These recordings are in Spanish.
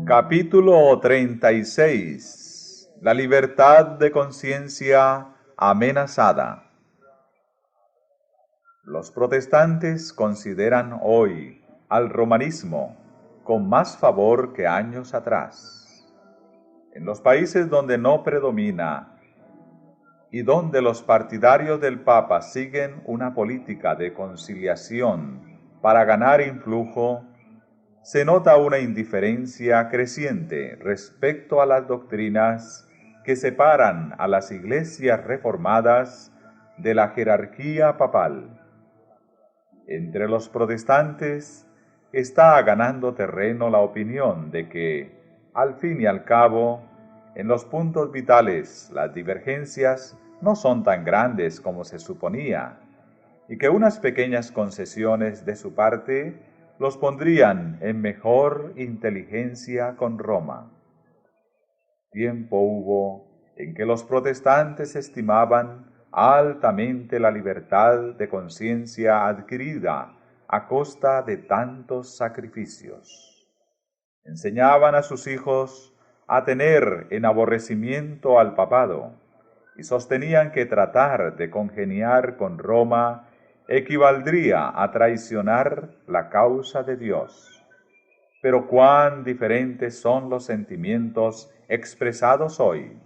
Capítulo 36. La libertad de conciencia amenazada. Los protestantes consideran hoy al romanismo con más favor que años atrás. En los países donde no predomina y donde los partidarios del Papa siguen una política de conciliación para ganar influjo, se nota una indiferencia creciente respecto a las doctrinas que separan a las iglesias reformadas de la jerarquía papal. Entre los protestantes está ganando terreno la opinión de que, al fin y al cabo, en los puntos vitales las divergencias no son tan grandes como se suponía, y que unas pequeñas concesiones de su parte los pondrían en mejor inteligencia con Roma. Tiempo hubo en que los protestantes estimaban altamente la libertad de conciencia adquirida a costa de tantos sacrificios. Enseñaban a sus hijos a tener en aborrecimiento al papado y sostenían que tratar de congeniar con Roma equivaldría a traicionar la causa de Dios. Pero cuán diferentes son los sentimientos expresados hoy.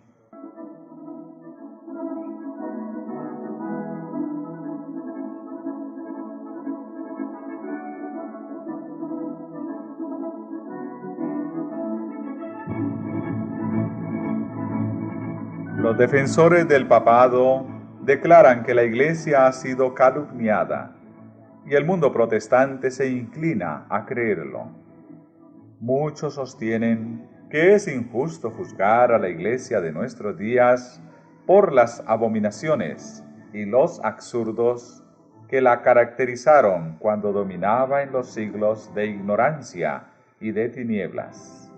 Los defensores del papado declaran que la Iglesia ha sido calumniada y el mundo protestante se inclina a creerlo. Muchos sostienen que es injusto juzgar a la Iglesia de nuestros días por las abominaciones y los absurdos que la caracterizaron cuando dominaba en los siglos de ignorancia y de tinieblas.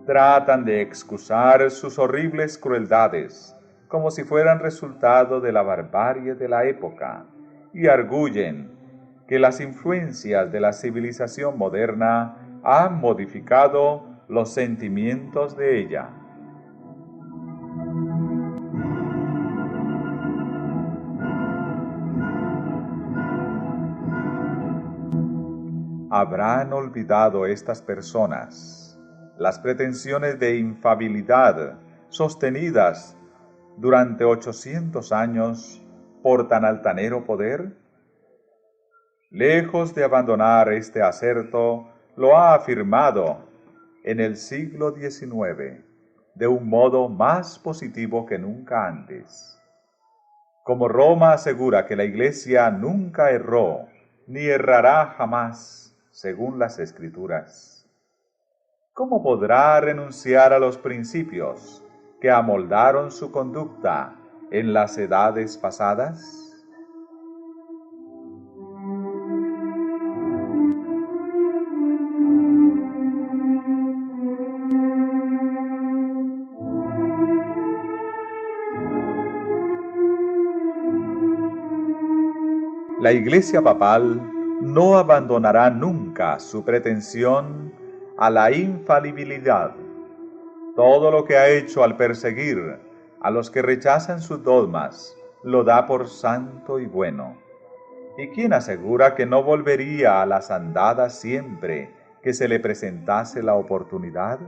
Tratan de excusar sus horribles crueldades como si fueran resultado de la barbarie de la época y arguyen que las influencias de la civilización moderna han modificado los sentimientos de ella. ¿Habrán olvidado estas personas las pretensiones de infalibilidad sostenidas durante 800 años por tan altanero poder? Lejos de abandonar este aserto, lo ha afirmado en el siglo XIX de un modo más positivo que nunca antes. Como Roma asegura que la Iglesia nunca erró ni errará jamás según las Escrituras, ¿cómo podrá renunciar a los principios que amoldaron su conducta en las edades pasadas? La Iglesia papal no abandonará nunca su pretensión a la infalibilidad. Todo lo que ha hecho al perseguir a los que rechazan sus dogmas lo da por santo y bueno. ¿Y quién asegura que no volvería a las andadas siempre que se le presentase la oportunidad?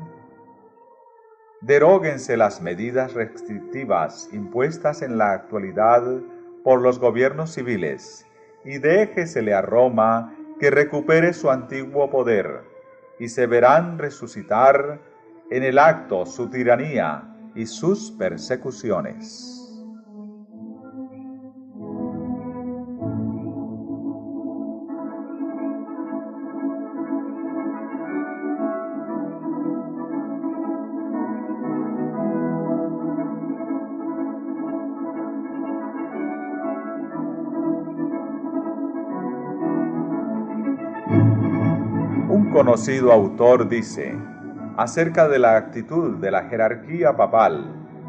Deróguense las medidas restrictivas impuestas en la actualidad por los gobiernos civiles y déjesele a Roma que recupere su antiguo poder, y se verán resucitar en el acto su tiranía y sus persecuciones. Un conocido autor dice, acerca de la actitud de la jerarquía papal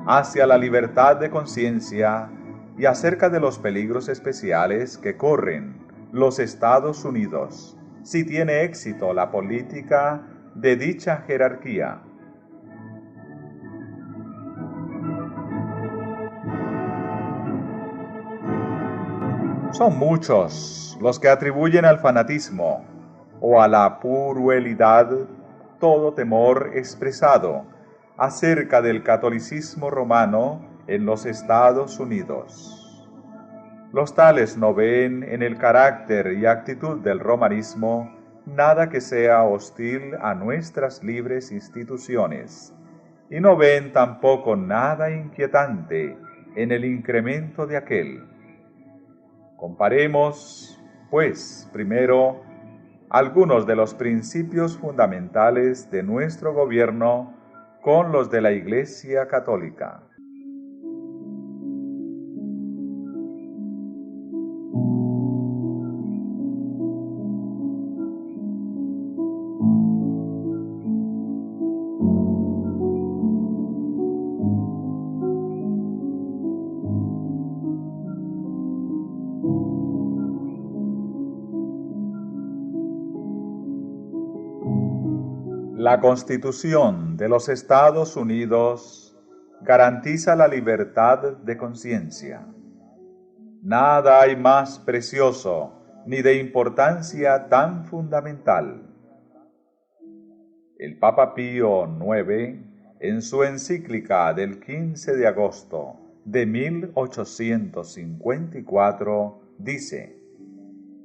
hacia la libertad de conciencia y acerca de los peligros especiales que corren los Estados Unidos si tiene éxito la política de dicha jerarquía. Son muchos los que atribuyen al fanatismo o a la puerilidad todo temor expresado acerca del catolicismo romano en los Estados Unidos. Los tales no ven en el carácter y actitud del romanismo nada que sea hostil a nuestras libres instituciones, y no ven tampoco nada inquietante en el incremento de aquel. Comparemos, pues, primero, algunos de los principios fundamentales de nuestro gobierno con los de la Iglesia Católica. La Constitución de los Estados Unidos garantiza la libertad de conciencia. Nada hay más precioso ni de importancia tan fundamental. El Papa Pío IX, en su encíclica del 15 de agosto de 1854, dice: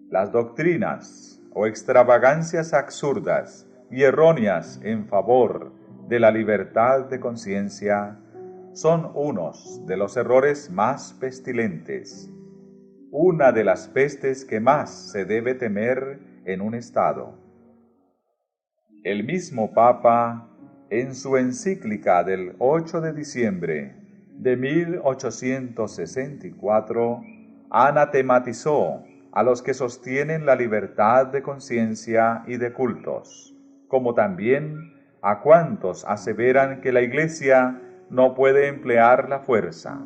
las doctrinas o extravagancias absurdas y erróneas en favor de la libertad de conciencia son unos de los errores más pestilentes, una de las pestes que más se debe temer en un Estado. El mismo Papa, en su encíclica del 8 de diciembre de 1864, anatematizó a los que sostienen la libertad de conciencia y de cultos, como también a cuantos aseveran que la Iglesia no puede emplear la fuerza.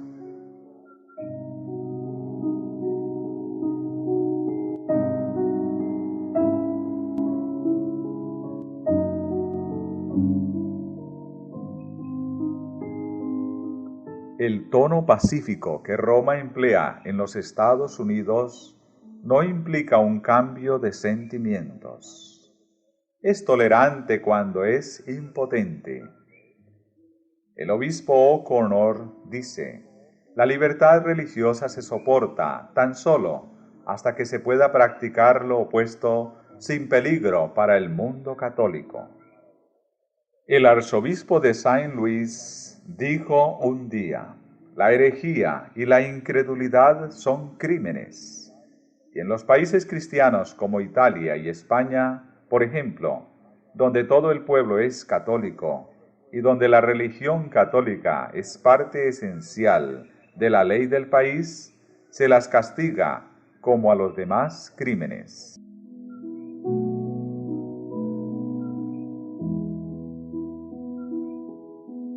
El tono pacífico que Roma emplea en los Estados Unidos no implica un cambio de sentimientos. Es tolerante cuando es impotente. El obispo O'Connor dice: la libertad religiosa se soporta tan solo hasta que se pueda practicar lo opuesto sin peligro para el mundo católico. El arzobispo de Saint Louis dijo un día: la herejía y la incredulidad son crímenes. Y en los países cristianos como Italia y España, por ejemplo, donde todo el pueblo es católico y donde la religión católica es parte esencial de la ley del país, se las castiga como a los demás crímenes.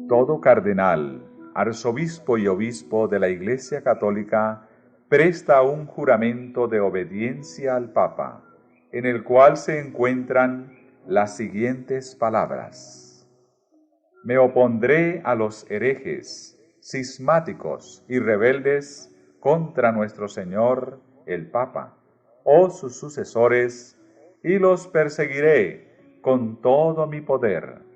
Todo cardenal, arzobispo y obispo de la Iglesia Católica presta un juramento de obediencia al Papa, en el cual se encuentran las siguientes palabras: me opondré a los herejes, cismáticos y rebeldes contra nuestro Señor el Papa o sus sucesores, y los perseguiré con todo mi poder.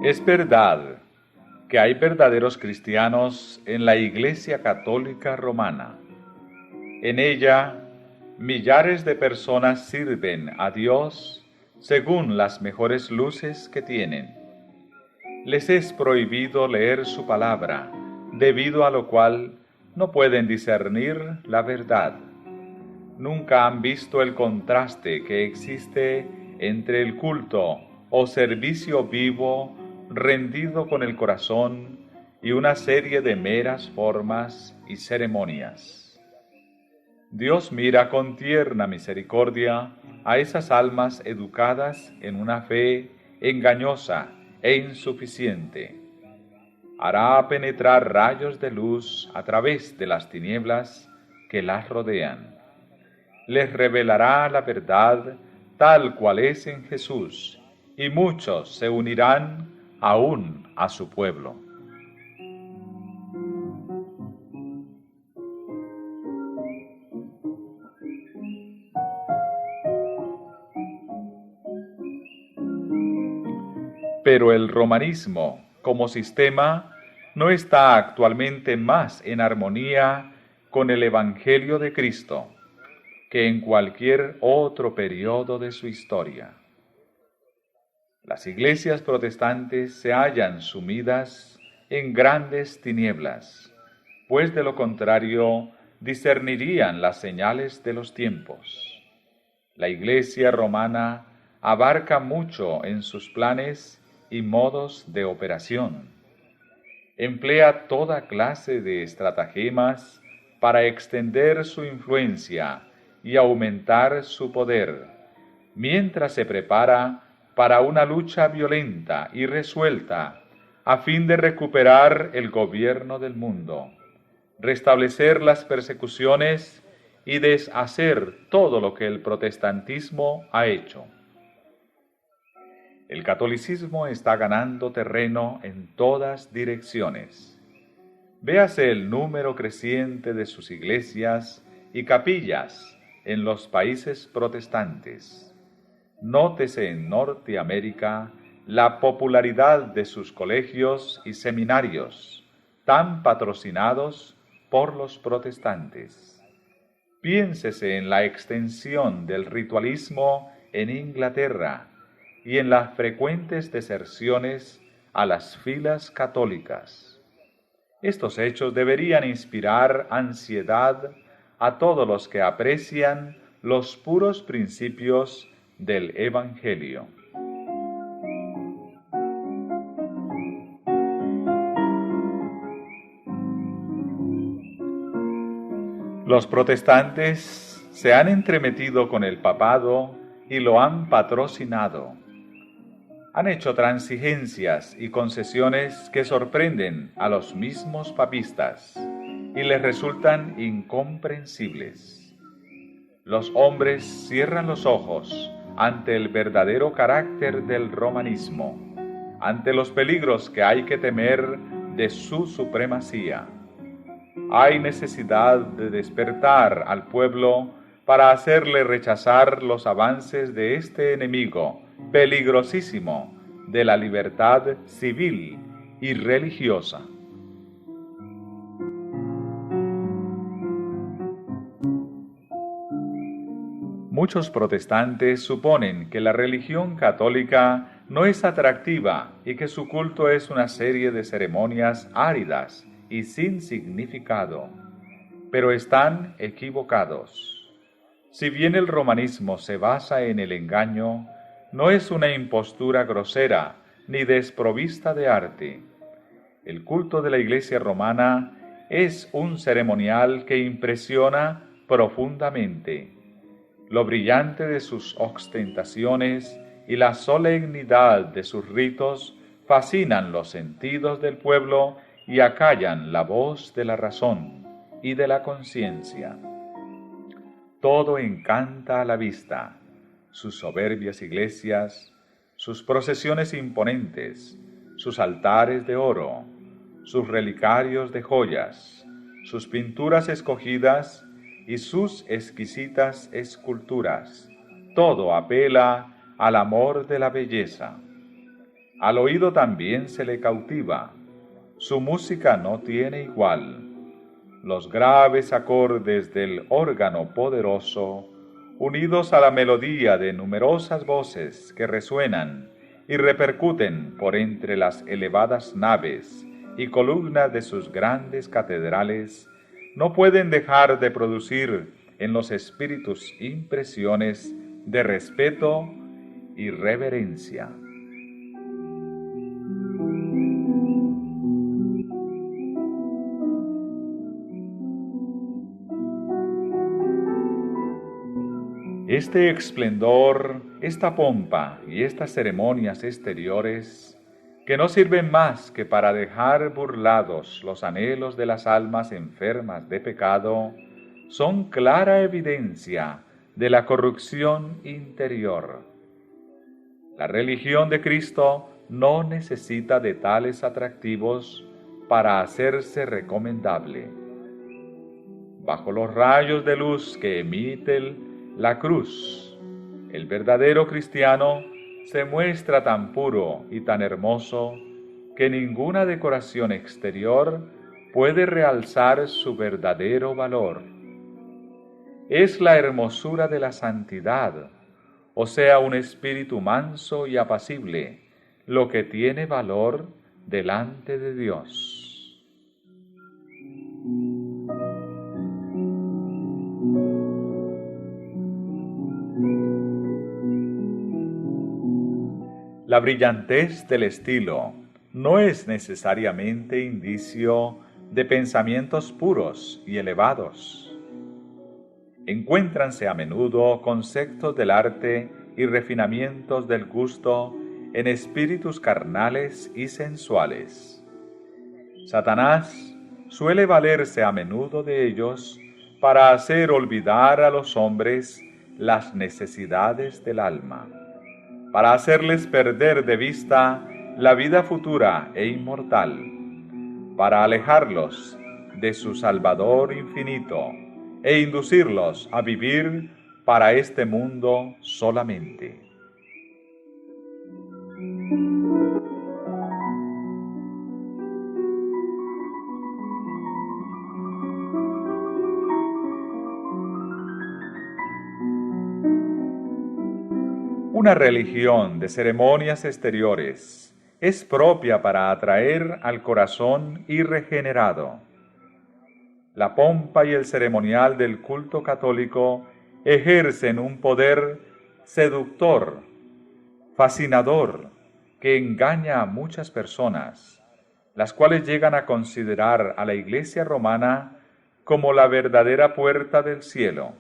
Es verdad que hay verdaderos cristianos en la Iglesia Católica Romana. En ella, millares de personas sirven a Dios según las mejores luces que tienen. Les es prohibido leer su palabra, debido a lo cual no pueden discernir la verdad. Nunca han visto el contraste que existe entre el culto o servicio vivo rendido con el corazón y una serie de meras formas y ceremonias. Dios mira con tierna misericordia a esas almas educadas en una fe engañosa e insuficiente. Hará penetrar rayos de luz a través de las tinieblas que las rodean. Les revelará la verdad tal cual es en Jesús, y muchos se unirán aún a su pueblo. Pero el romanismo, como sistema, no está actualmente más en armonía con el Evangelio de Cristo que en cualquier otro periodo de su historia. Las iglesias protestantes se hallan sumidas en grandes tinieblas, pues de lo contrario discernirían las señales de los tiempos. La Iglesia romana abarca mucho en sus planes y modos de operación. Emplea toda clase de estratagemas para extender su influencia y aumentar su poder, mientras se prepara para una lucha violenta y resuelta a fin de recuperar el gobierno del mundo, restablecer las persecuciones y deshacer todo lo que el protestantismo ha hecho. El catolicismo está ganando terreno en todas direcciones. Véase el número creciente de sus iglesias y capillas en los países protestantes. Nótese en Norteamérica la popularidad de sus colegios y seminarios, tan patrocinados por los protestantes. Piénsese en la extensión del ritualismo en Inglaterra y en las frecuentes deserciones a las filas católicas. Estos hechos deberían inspirar ansiedad a todos los que aprecian los puros principios del Evangelio. Los protestantes se han entremetido con el papado y lo han patrocinado. Han hecho transigencias y concesiones que sorprenden a los mismos papistas y les resultan incomprensibles. Los hombres cierran los ojos ante el verdadero carácter del romanismo, ante los peligros que hay que temer de su supremacía. Hay necesidad de despertar al pueblo para hacerle rechazar los avances de este enemigo peligrosísimo de la libertad civil y religiosa. Muchos protestantes suponen que la religión católica no es atractiva y que su culto es una serie de ceremonias áridas y sin significado, pero están equivocados. Si bien el romanismo se basa en el engaño, no es una impostura grosera ni desprovista de arte. El culto de la Iglesia romana es un ceremonial que impresiona profundamente. Lo brillante de sus ostentaciones y la solemnidad de sus ritos fascinan los sentidos del pueblo y acallan la voz de la razón y de la conciencia. Todo encanta a la vista, sus soberbias iglesias, sus procesiones imponentes, sus altares de oro, sus relicarios de joyas, sus pinturas escogidas y sus exquisitas esculturas. Todo apela al amor de la belleza. Al oído también se le cautiva. Su música no tiene igual. Los graves acordes del órgano poderoso, unidos a la melodía de numerosas voces que resuenan y repercuten por entre las elevadas naves y columnas de sus grandes catedrales, no pueden dejar de producir en los espíritus impresiones de respeto y reverencia. Este esplendor, esta pompa y estas ceremonias exteriores que no sirven más que para dejar burlados los anhelos de las almas enfermas de pecado, son clara evidencia de la corrupción interior. La religión de Cristo no necesita de tales atractivos para hacerse recomendable. Bajo los rayos de luz que emite la cruz, el verdadero cristiano se muestra tan puro y tan hermoso que ninguna decoración exterior puede realzar su verdadero valor. Es la hermosura de la santidad, o sea, un espíritu manso y apacible, lo que tiene valor delante de Dios. La brillantez del estilo no es necesariamente indicio de pensamientos puros y elevados. Encuéntranse a menudo conceptos del arte y refinamientos del gusto en espíritus carnales y sensuales. Satanás suele valerse a menudo de ellos para hacer olvidar a los hombres las necesidades del alma, para hacerles perder de vista la vida futura e inmortal, para alejarlos de su Salvador infinito e inducirlos a vivir para este mundo solamente. Una religión de ceremonias exteriores es propia para atraer al corazón irregenerado. La pompa y el ceremonial del culto católico ejercen un poder seductor, fascinador, que engaña a muchas personas, las cuales llegan a considerar a la Iglesia romana como la verdadera puerta del cielo.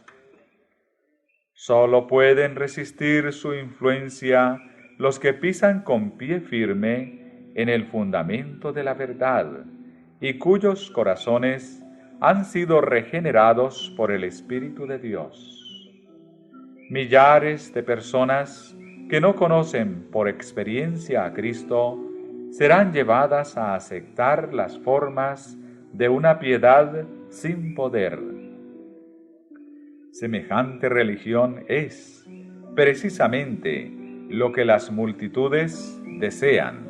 Solo pueden resistir su influencia los que pisan con pie firme en el fundamento de la verdad y cuyos corazones han sido regenerados por el Espíritu de Dios. Millares de personas que no conocen por experiencia a Cristo serán llevadas a aceptar las formas de una piedad sin poder. Semejante religión es, precisamente, lo que las multitudes desean.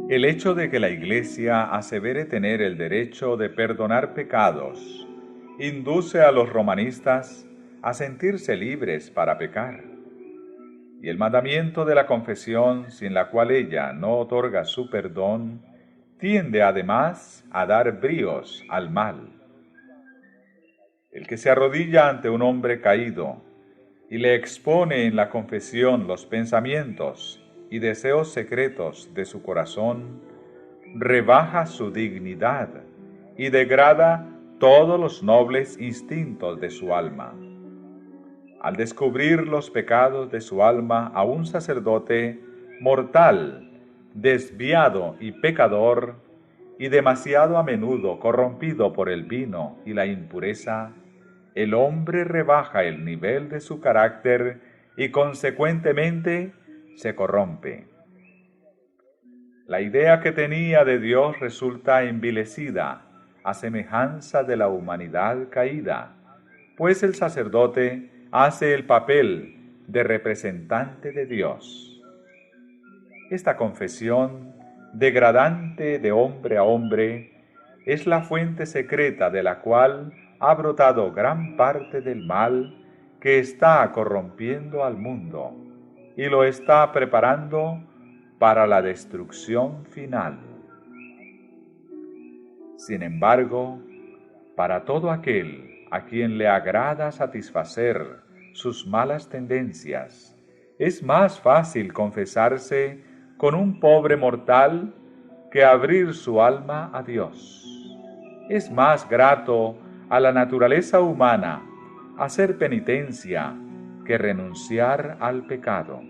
El hecho de que la Iglesia asevere tener el derecho de perdonar pecados induce a los romanistas a sentirse libres para pecar. Y el mandamiento de la confesión, sin la cual ella no otorga su perdón, tiende además a dar bríos al mal. El que se arrodilla ante un hombre caído y le expone en la confesión los pensamientos y deseos secretos de su corazón, rebaja su dignidad y degrada todos los nobles instintos de su alma. Al descubrir los pecados de su alma a un sacerdote mortal, desviado y pecador, y demasiado a menudo corrompido por el vino y la impureza, el hombre rebaja el nivel de su carácter y consecuentemente se corrompe. La idea que tenía de Dios resulta envilecida a semejanza de la humanidad caída, pues el sacerdote hace el papel de representante de Dios. Esta confesión, degradante de hombre a hombre, es la fuente secreta de la cual ha brotado gran parte del mal que está corrompiendo al mundo y lo está preparando para la destrucción final. Sin embargo, para todo aquel a quien le agrada satisfacer sus malas tendencias, es más fácil confesarse con un pobre mortal que abrir su alma a Dios. Es más grato a la naturaleza humana hacer penitencia que renunciar al pecado.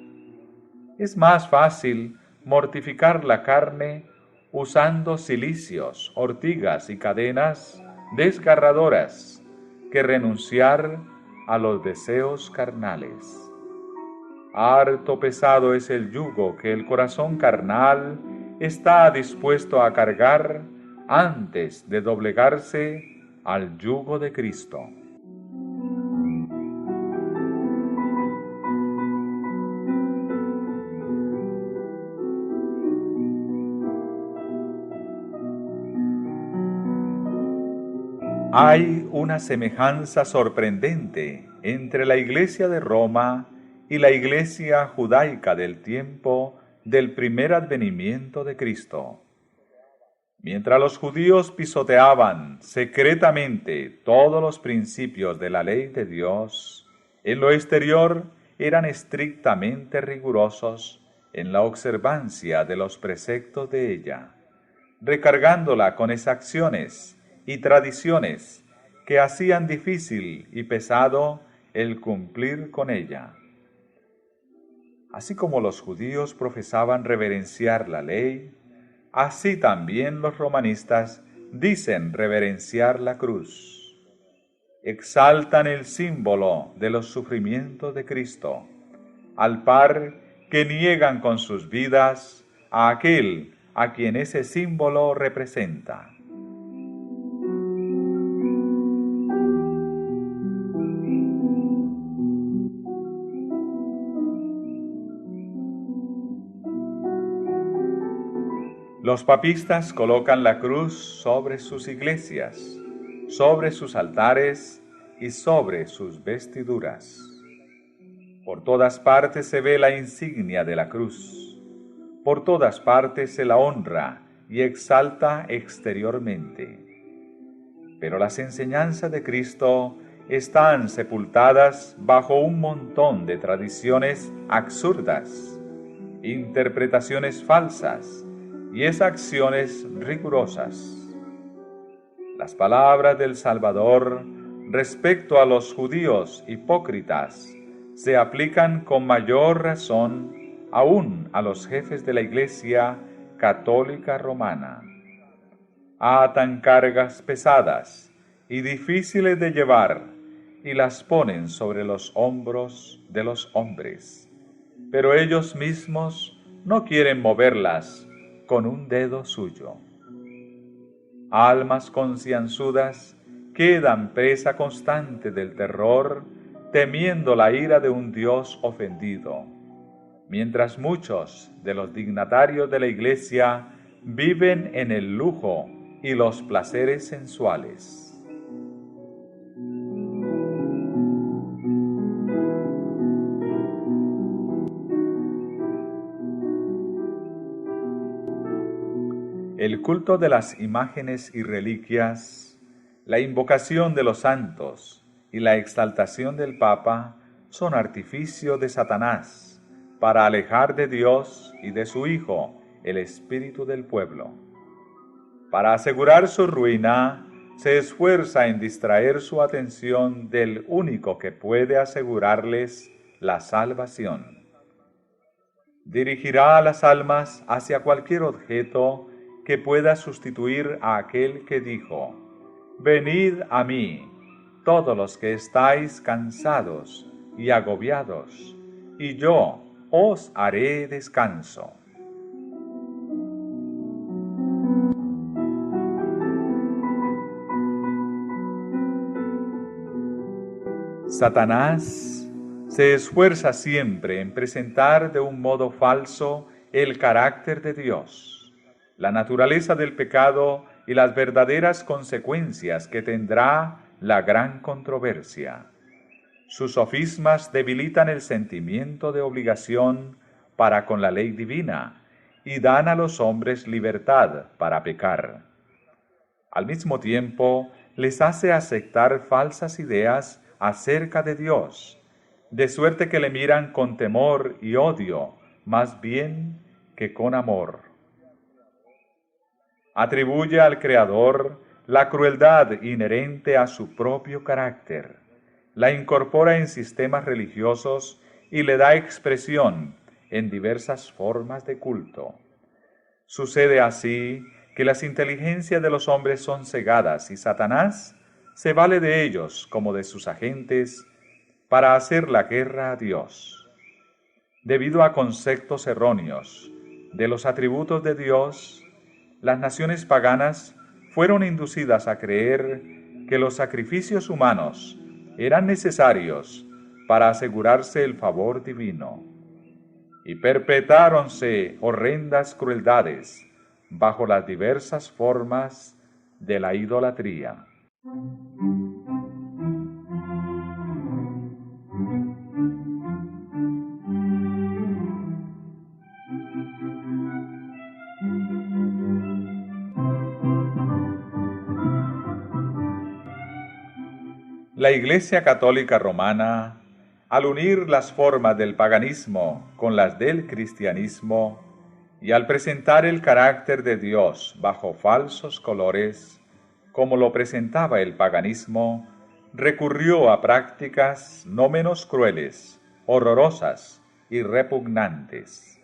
Es más fácil mortificar la carne usando cilicios, ortigas y cadenas desgarradoras que renunciar a los deseos carnales. Harto pesado es el yugo que el corazón carnal está dispuesto a cargar antes de doblegarse al yugo de Cristo. Hay una semejanza sorprendente entre la Iglesia de Roma y la Iglesia judaica del tiempo del primer advenimiento de Cristo. Mientras los judíos pisoteaban secretamente todos los principios de la ley de Dios, en lo exterior eran estrictamente rigurosos en la observancia de los preceptos de ella, recargándola con exacciones y tradiciones que hacían difícil y pesado el cumplir con ella. Así como los judíos profesaban reverenciar la ley, así también los romanistas dicen reverenciar la cruz. Exaltan el símbolo de los sufrimientos de Cristo, al par que niegan con sus vidas a aquel a quien ese símbolo representa. Los papistas colocan la cruz sobre sus iglesias, sobre sus altares y sobre sus vestiduras. Por todas partes se ve la insignia de la cruz. Por todas partes se la honra y exalta exteriormente. Pero las enseñanzas de Cristo están sepultadas bajo un montón de tradiciones absurdas, interpretaciones falsas y exacciones rigurosas. Las palabras del Salvador respecto a los judíos hipócritas se aplican con mayor razón aún a los jefes de la Iglesia católica romana. Atan cargas pesadas y difíciles de llevar y las ponen sobre los hombros de los hombres, pero ellos mismos no quieren moverlas con un dedo suyo. Almas concienzudas quedan presa constante del terror, temiendo la ira de un Dios ofendido, mientras muchos de los dignatarios de la Iglesia viven en el lujo y los placeres sensuales. El culto de las imágenes y reliquias, la invocación de los santos y la exaltación del Papa son artificio de Satanás para alejar de Dios y de su Hijo el espíritu del pueblo. Para asegurar su ruina, se esfuerza en distraer su atención del único que puede asegurarles la salvación. Dirigirá a las almas hacia cualquier objeto que pueda sustituir a aquel que dijo: «Venid a mí, todos los que estáis cansados y agobiados, y yo os haré descanso». Satanás se esfuerza siempre en presentar de un modo falso el carácter de Dios, la naturaleza del pecado y las verdaderas consecuencias que tendrá la gran controversia. Sus sofismas debilitan el sentimiento de obligación para con la ley divina y dan a los hombres libertad para pecar. Al mismo tiempo, les hace aceptar falsas ideas acerca de Dios, de suerte que le miran con temor y odio, más bien que con amor. Atribuye al Creador la crueldad inherente a su propio carácter, la incorpora en sistemas religiosos y le da expresión en diversas formas de culto. Sucede así que las inteligencias de los hombres son cegadas y Satanás se vale de ellos como de sus agentes para hacer la guerra a Dios. Debido a conceptos erróneos de los atributos de Dios, las naciones paganas fueron inducidas a creer que los sacrificios humanos eran necesarios para asegurarse el favor divino, y perpetráronse horrendas crueldades bajo las diversas formas de la idolatría. La Iglesia Católica Romana, al unir las formas del paganismo con las del cristianismo y al presentar el carácter de Dios bajo falsos colores, como lo presentaba el paganismo, recurrió a prácticas no menos crueles, horrorosas y repugnantes.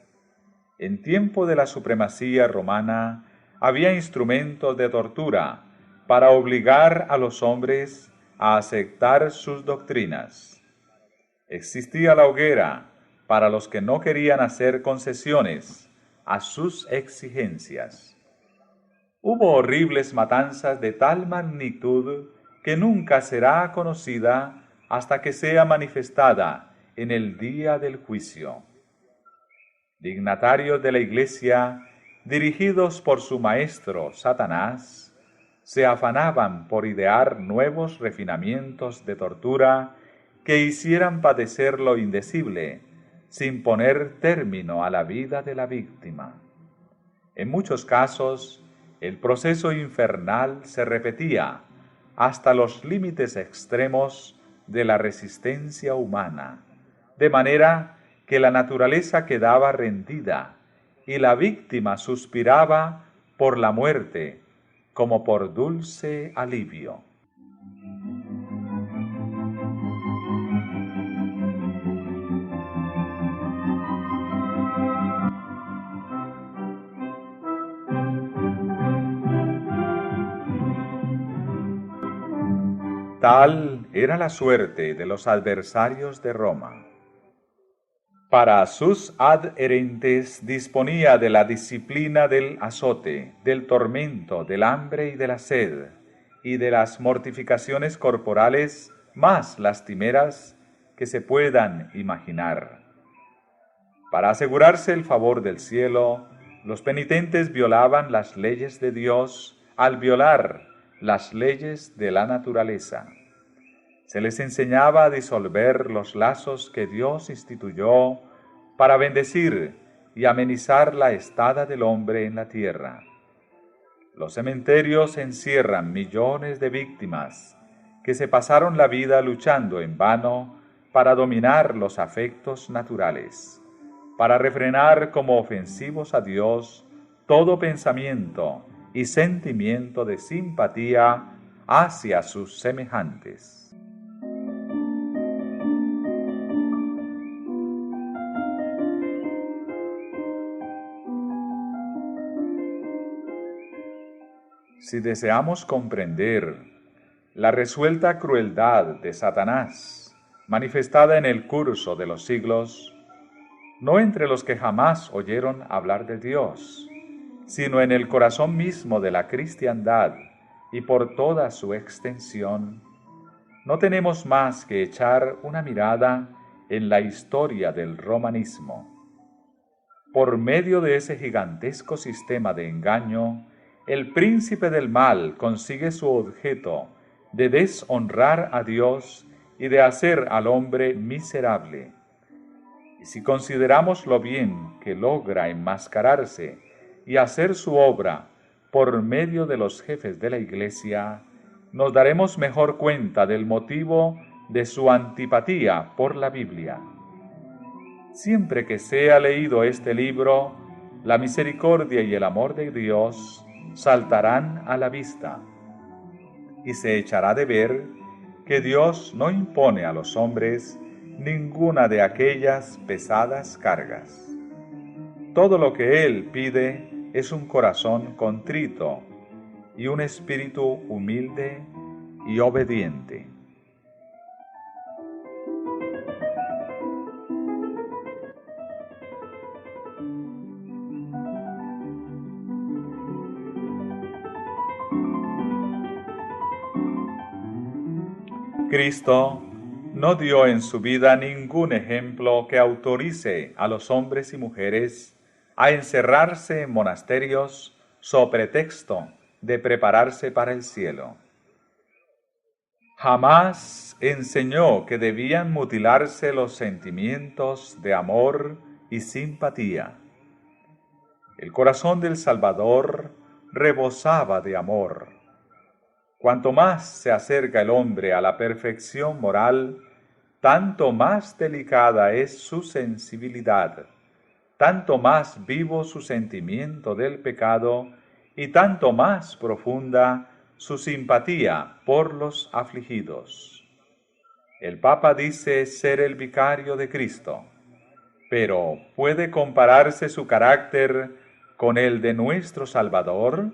En tiempo de la supremacía romana había instrumentos de tortura para obligar a los hombres a aceptar sus doctrinas. Existía la hoguera para los que no querían hacer concesiones a sus exigencias. Hubo horribles matanzas de tal magnitud que nunca será conocida hasta que sea manifestada en el día del juicio. Dignatarios de la Iglesia, dirigidos por su maestro Satanás, se afanaban por idear nuevos refinamientos de tortura que hicieran padecer lo indecible, sin poner término a la vida de la víctima. En muchos casos, el proceso infernal se repetía hasta los límites extremos de la resistencia humana, de manera que la naturaleza quedaba rendida y la víctima suspiraba por la muerte como por dulce alivio. Tal era la suerte de los adversarios de Roma. Para sus adherentes disponía de la disciplina del azote, del tormento, del hambre y de la sed, y de las mortificaciones corporales más lastimeras que se puedan imaginar. Para asegurarse el favor del cielo, los penitentes violaban las leyes de Dios al violar las leyes de la naturaleza. Se les enseñaba a disolver los lazos que Dios instituyó para bendecir y amenizar la estada del hombre en la tierra. Los cementerios encierran millones de víctimas que se pasaron la vida luchando en vano para dominar los afectos naturales, para refrenar como ofensivos a Dios todo pensamiento y sentimiento de simpatía hacia sus semejantes. Si deseamos comprender la resuelta crueldad de Satanás, manifestada en el curso de los siglos, no entre los que jamás oyeron hablar de Dios, sino en el corazón mismo de la cristiandad y por toda su extensión, no tenemos más que echar una mirada en la historia del romanismo. Por medio de ese gigantesco sistema de engaño, el príncipe del mal consigue su objeto de deshonrar a Dios y de hacer al hombre miserable. Y si consideramos lo bien que logra enmascararse y hacer su obra por medio de los jefes de la Iglesia, nos daremos mejor cuenta del motivo de su antipatía por la Biblia. Siempre que sea leído este libro, la misericordia y el amor de Dios saltarán a la vista, y se echará de ver que Dios no impone a los hombres ninguna de aquellas pesadas cargas. Todo lo que Él pide es un corazón contrito y un espíritu humilde y obediente. Cristo no dio en su vida ningún ejemplo que autorice a los hombres y mujeres a encerrarse en monasterios so pretexto de prepararse para el cielo. Jamás enseñó que debían mutilarse los sentimientos de amor y simpatía. El corazón del Salvador rebosaba de amor. Cuanto más se acerca el hombre a la perfección moral, tanto más delicada es su sensibilidad, tanto más vivo su sentimiento del pecado y tanto más profunda su simpatía por los afligidos. El Papa dice ser el vicario de Cristo, pero ¿puede compararse su carácter con el de nuestro Salvador?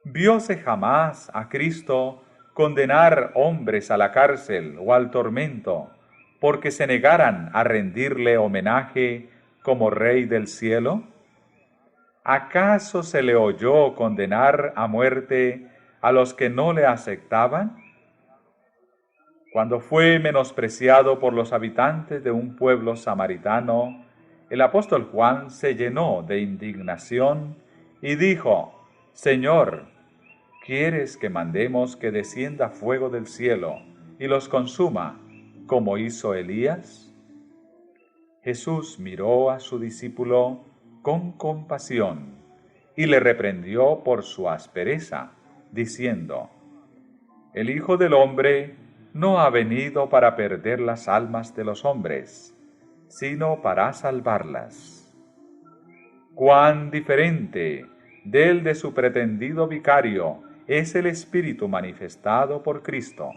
¿Vióse jamás a Cristo condenar hombres a la cárcel o al tormento porque se negaran a rendirle homenaje como Rey del cielo? ¿Acaso se le oyó condenar a muerte a los que no le aceptaban? Cuando fue menospreciado por los habitantes de un pueblo samaritano, el apóstol Juan se llenó de indignación y dijo: Señor, ¿quieres que mandemos que descienda fuego del cielo y los consuma, como hizo Elías? Jesús miró a su discípulo con compasión y le reprendió por su aspereza, diciendo: El Hijo del Hombre no ha venido para perder las almas de los hombres, sino para salvarlas. ¡Cuán diferente del de su pretendido vicario es el Espíritu manifestado por Cristo!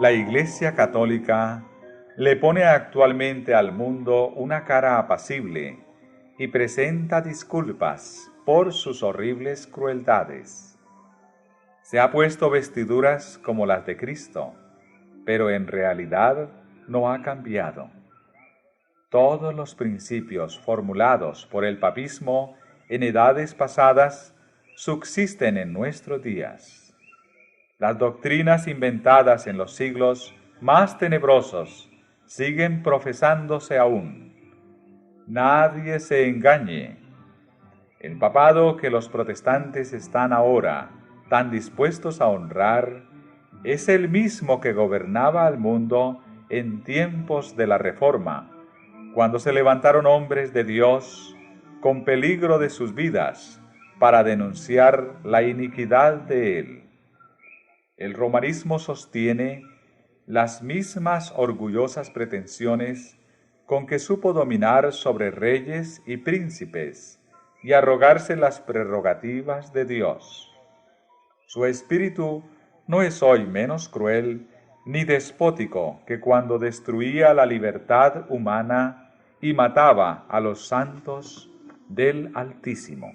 La Iglesia Católica le pone actualmente al mundo una cara apacible y presenta disculpas por sus horribles crueldades. Se ha puesto vestiduras como las de Cristo, pero en realidad no ha cambiado. Todos los principios formulados por el papismo en edades pasadas subsisten en nuestros días. Las doctrinas inventadas en los siglos más tenebrosos siguen profesándose aún. Nadie se engañe. El papado que los protestantes están ahora tan dispuestos a honrar es el mismo que gobernaba al mundo en tiempos de la Reforma, cuando se levantaron hombres de Dios con peligro de sus vidas para denunciar la iniquidad de él. El romanismo sostiene las mismas orgullosas pretensiones con que supo dominar sobre reyes y príncipes y arrogarse las prerrogativas de Dios. Su espíritu no es hoy menos cruel ni despótico que cuando destruía la libertad humana y mataba a los santos del Altísimo.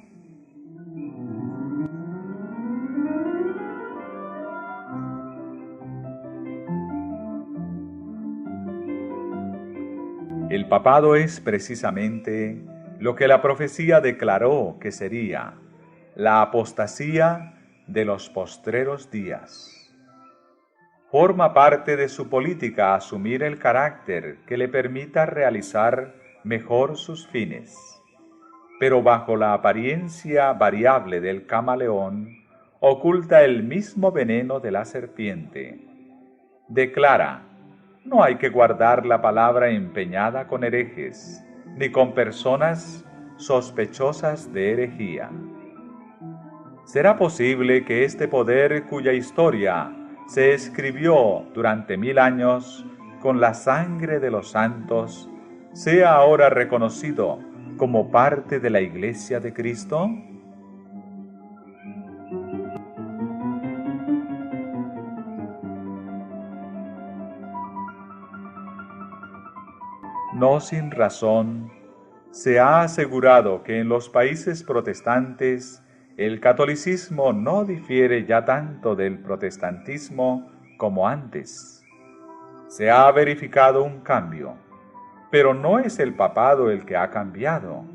El papado es precisamente lo que la profecía declaró que sería la apostasía de los postreros días. Forma parte de su política asumir el carácter que le permita realizar mejor sus fines, pero bajo la apariencia variable del camaleón oculta el mismo veneno de la serpiente. Declara: no hay que guardar la palabra empeñada con herejes, ni con personas sospechosas de herejía. ¿Será posible que este poder cuya historia se escribió durante 1000 años con la sangre de los santos sea ahora reconocido como parte de la Iglesia de Cristo? No sin razón, se ha asegurado que en los países protestantes el catolicismo no difiere ya tanto del protestantismo como antes. Se ha verificado un cambio, pero no es el papado el que ha cambiado.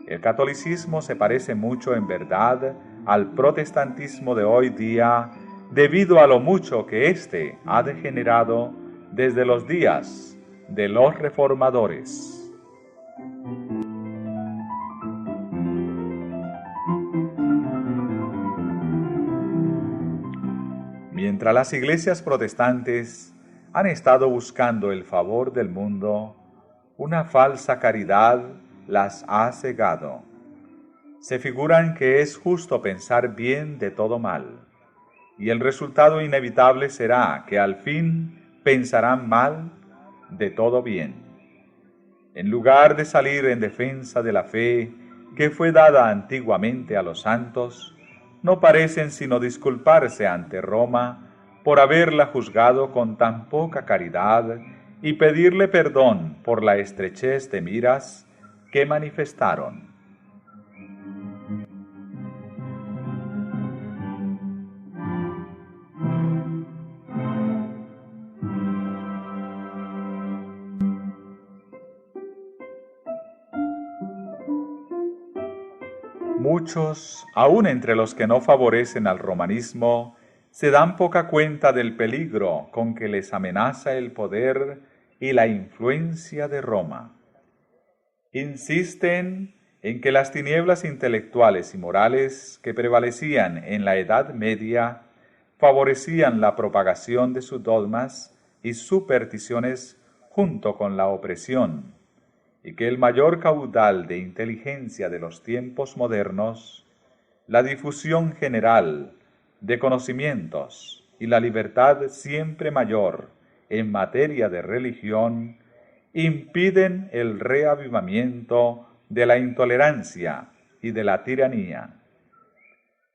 El catolicismo se parece mucho en verdad al protestantismo de hoy día debido a lo mucho que éste ha degenerado desde los días de los reformadores. Mientras las iglesias protestantes han estado buscando el favor del mundo, una falsa caridad las ha cegado. Se figuran que es justo pensar bien de todo mal, y el resultado inevitable será que al fin pensarán mal de todo bien. En lugar de salir en defensa de la fe que fue dada antiguamente a los santos, no parecen sino disculparse ante Roma por haberla juzgado con tan poca caridad y pedirle perdón por la estrechez de miras que manifestaron. Muchos, aun entre los que no favorecen al romanismo, se dan poca cuenta del peligro con que les amenaza el poder y la influencia de Roma. Insisten en que las tinieblas intelectuales y morales que prevalecían en la Edad Media favorecían la propagación de sus dogmas y supersticiones junto con la opresión, y que el mayor caudal de inteligencia de los tiempos modernos, la difusión general de conocimientos y la libertad siempre mayor en materia de religión, impiden el reavivamiento de la intolerancia y de la tiranía.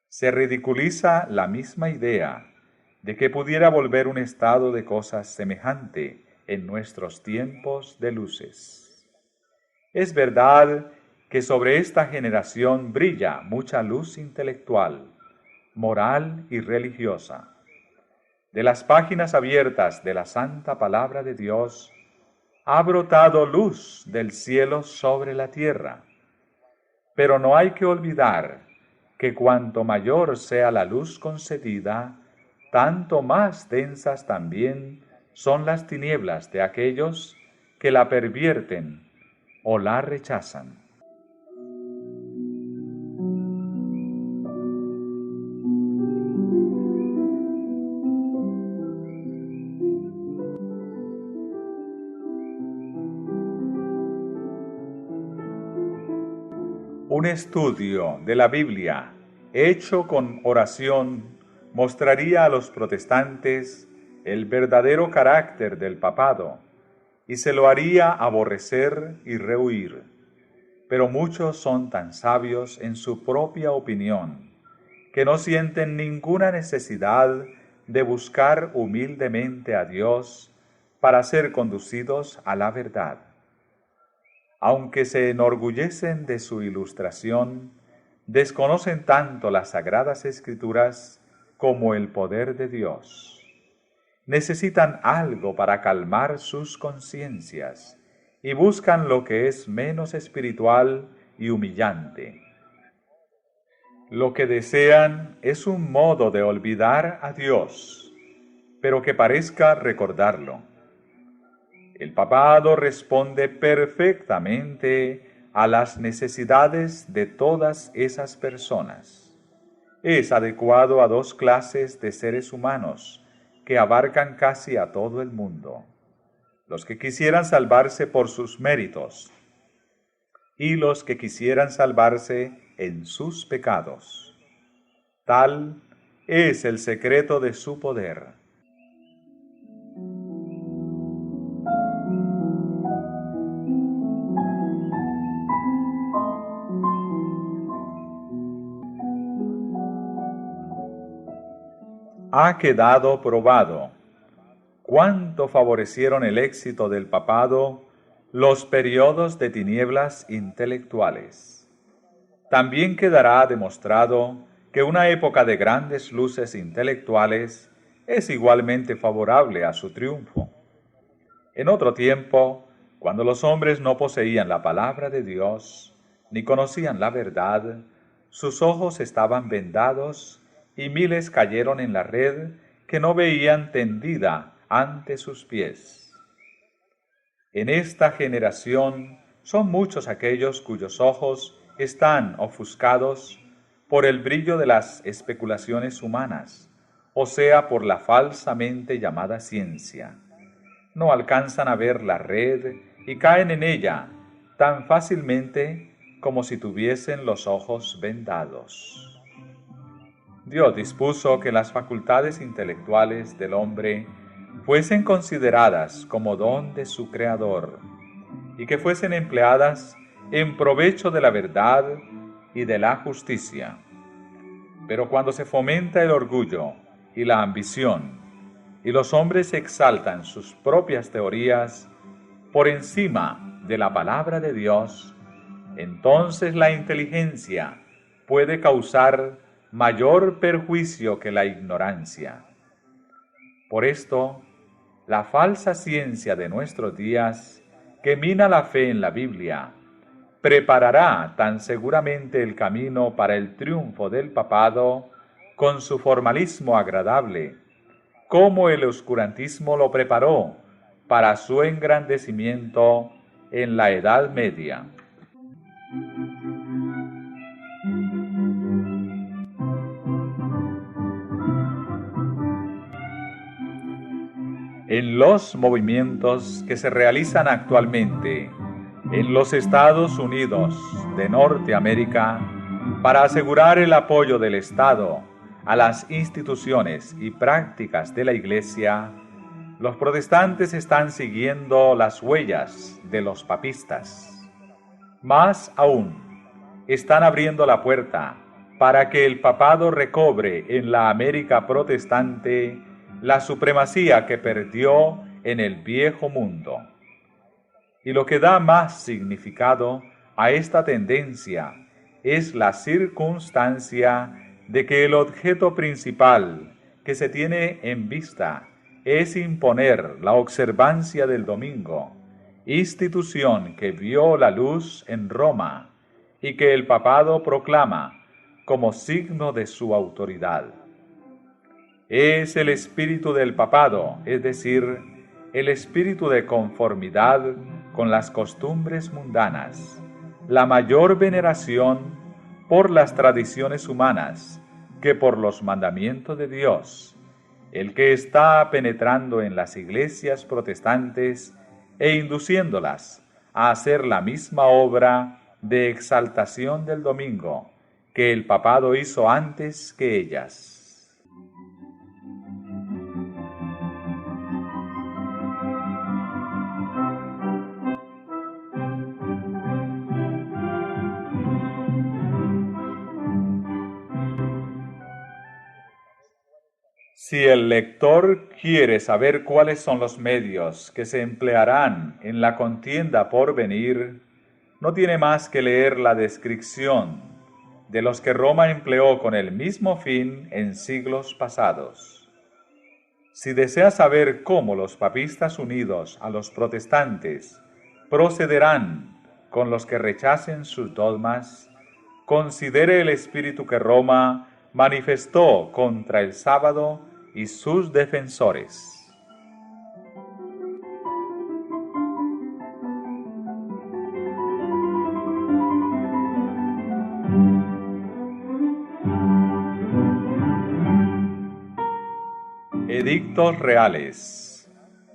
Se ridiculiza la misma idea de que pudiera volver un estado de cosas semejante en nuestros tiempos de luces. Es verdad que sobre esta generación brilla mucha luz intelectual, moral y religiosa. De las páginas abiertas de la santa palabra de Dios ha brotado luz del cielo sobre la tierra. Pero no hay que olvidar que cuanto mayor sea la luz concedida, tanto más densas también son las tinieblas de aquellos que la pervierten o la rechazan. Un estudio de la Biblia hecho con oración mostraría a los protestantes el verdadero carácter del papado y se lo haría aborrecer y rehuir. Pero muchos son tan sabios en su propia opinión que no sienten ninguna necesidad de buscar humildemente a Dios para ser conducidos a la verdad. Aunque se enorgullecen de su ilustración, desconocen tanto las sagradas escrituras como el poder de Dios. Necesitan algo para calmar sus conciencias y buscan lo que es menos espiritual y humillante. Lo que desean es un modo de olvidar a Dios, pero que parezca recordarlo. El papado responde perfectamente a las necesidades de todas esas personas. Es adecuado a dos clases de seres humanos que abarcan casi a todo el mundo: los que quisieran salvarse por sus méritos y los que quisieran salvarse en sus pecados. Tal es el secreto de su poder. Ha quedado probado cuánto favorecieron el éxito del papado los periodos de tinieblas intelectuales. También quedará demostrado que una época de grandes luces intelectuales es igualmente favorable a su triunfo. En otro tiempo, cuando los hombres no poseían la palabra de Dios, ni conocían la verdad, sus ojos estaban vendados y miles cayeron en la red que no veían tendida ante sus pies. En esta generación son muchos aquellos cuyos ojos están ofuscados por el brillo de las especulaciones humanas, o sea, por la falsamente llamada ciencia. No alcanzan a ver la red y caen en ella tan fácilmente como si tuviesen los ojos vendados. Dios dispuso que las facultades intelectuales del hombre fuesen consideradas como don de su Creador y que fuesen empleadas en provecho de la verdad y de la justicia. Pero cuando se fomenta el orgullo y la ambición, y los hombres exaltan sus propias teorías por encima de la palabra de Dios, entonces la inteligencia puede causar mayor perjuicio que la ignorancia. Por esto, la falsa ciencia de nuestros días, que mina la fe en la Biblia, preparará tan seguramente el camino para el triunfo del papado con su formalismo agradable, como el oscurantismo lo preparó para su engrandecimiento en la Edad Media. En los movimientos que se realizan actualmente en los Estados Unidos de Norteamérica para asegurar el apoyo del Estado a las instituciones y prácticas de la Iglesia, los protestantes están siguiendo las huellas de los papistas. Más aún, están abriendo la puerta para que el papado recobre en la América protestante la supremacía que perdió en el viejo mundo. Y lo que da más significado a esta tendencia es la circunstancia de que el objeto principal que se tiene en vista es imponer la observancia del domingo, institución que vio la luz en Roma y que el papado proclama como signo de su autoridad. Es el espíritu del papado, es decir, el espíritu de conformidad con las costumbres mundanas, la mayor veneración por las tradiciones humanas que por los mandamientos de Dios, el que está penetrando en las iglesias protestantes e induciéndolas a hacer la misma obra de exaltación del domingo que el papado hizo antes que ellas. Si el lector quiere saber cuáles son los medios que se emplearán en la contienda por venir, no tiene más que leer la descripción de los que Roma empleó con el mismo fin en siglos pasados. Si desea saber cómo los papistas unidos a los protestantes procederán con los que rechacen sus dogmas, considere el espíritu que Roma manifestó contra el sábado y sus defensores. Edictos reales,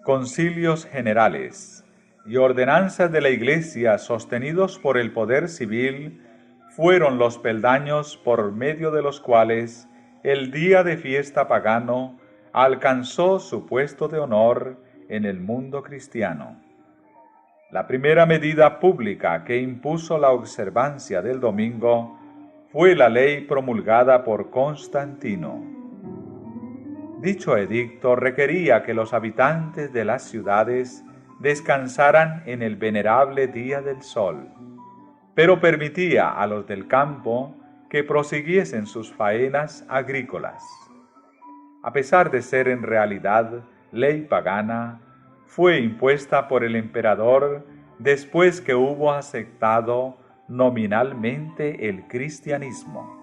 concilios generales y ordenanzas de la Iglesia sostenidos por el poder civil fueron los peldaños por medio de los cuales el día de fiesta pagano alcanzó su puesto de honor en el mundo cristiano. La primera medida pública que impuso la observancia del domingo fue la ley promulgada por Constantino. Dicho edicto requería que los habitantes de las ciudades descansaran en el venerable día del sol, pero permitía a los del campo que prosiguiesen sus faenas agrícolas. A pesar de ser en realidad ley pagana, fue impuesta por el emperador después que hubo aceptado nominalmente el cristianismo.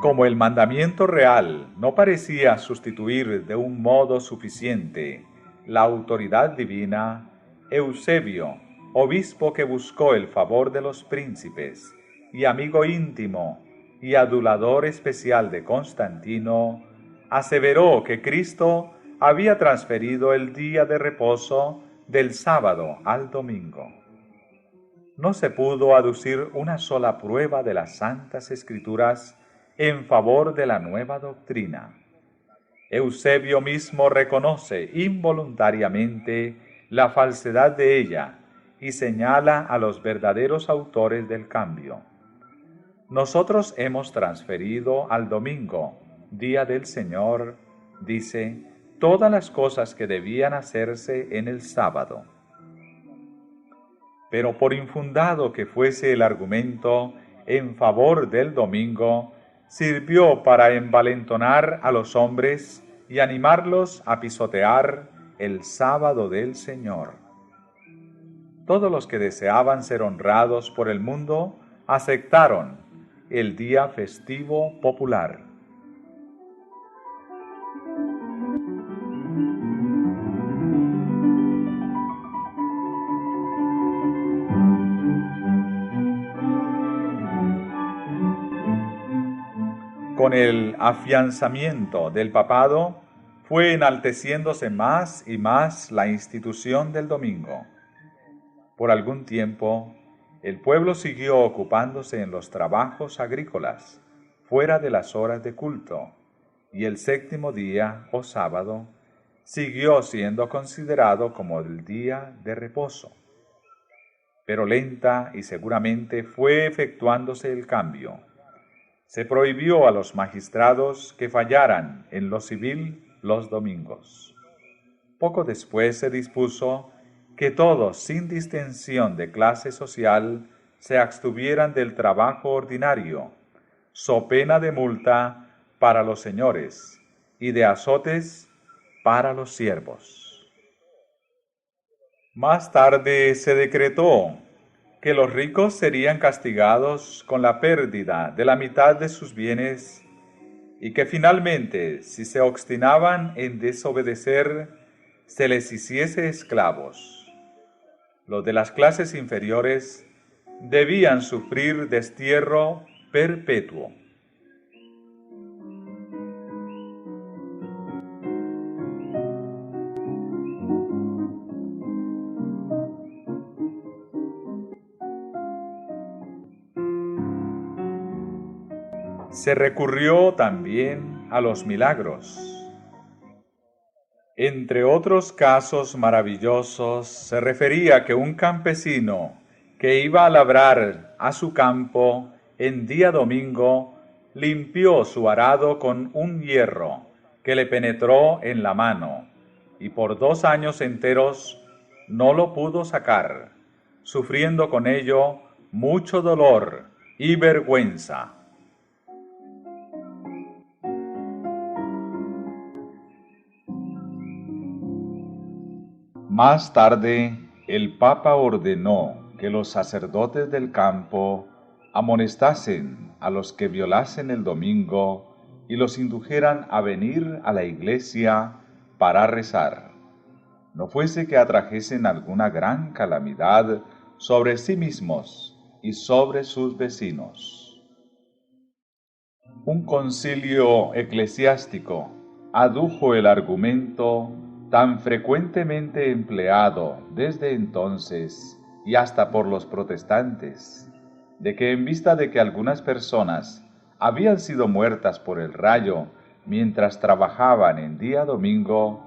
Como el mandamiento real no parecía sustituir de un modo suficiente la autoridad divina, Eusebio, obispo que buscó el favor de los príncipes y amigo íntimo y adulador especial de Constantino, aseveró que Cristo había transferido el día de reposo del sábado al domingo. No se pudo aducir una sola prueba de las Santas Escrituras en favor de la nueva doctrina. Eusebio mismo reconoce involuntariamente la falsedad de ella y señala a los verdaderos autores del cambio. Nosotros hemos transferido al domingo, día del Señor, dice, todas las cosas que debían hacerse en el sábado. Pero por infundado que fuese el argumento en favor del domingo, sirvió para envalentonar a los hombres y animarlos a pisotear el sábado del Señor. Todos los que deseaban ser honrados por el mundo aceptaron el día festivo popular. Con el afianzamiento del papado, fue enalteciéndose más y más la institución del domingo. Por algún tiempo, el pueblo siguió ocupándose en los trabajos agrícolas, fuera de las horas de culto, y el séptimo día, o sábado, siguió siendo considerado como el día de reposo. Pero lenta y seguramente fue efectuándose el cambio. Se prohibió a los magistrados que fallaran en lo civil los domingos. Poco después se dispuso que todos, sin distinción de clase social, se abstuvieran del trabajo ordinario, so pena de multa para los señores y de azotes para los siervos. Más tarde se decretó que los ricos serían castigados con la pérdida de la mitad de sus bienes y que finalmente, si se obstinaban en desobedecer, se les hiciese esclavos. Los de las clases inferiores debían sufrir destierro perpetuo. Se recurrió también a los milagros. Entre otros casos maravillosos, se refería que un campesino que iba a labrar a su campo en día domingo, limpió su arado con un hierro que le penetró en la mano, y por 2 años enteros no lo pudo sacar, sufriendo con ello mucho dolor y vergüenza. Más tarde, el Papa ordenó que los sacerdotes del campo amonestasen a los que violasen el domingo y los indujeran a venir a la iglesia para rezar, no fuese que atrajesen alguna gran calamidad sobre sí mismos y sobre sus vecinos. Un concilio eclesiástico adujo el argumento tan frecuentemente empleado desde entonces y hasta por los protestantes, de que en vista de que algunas personas habían sido muertas por el rayo mientras trabajaban en día domingo,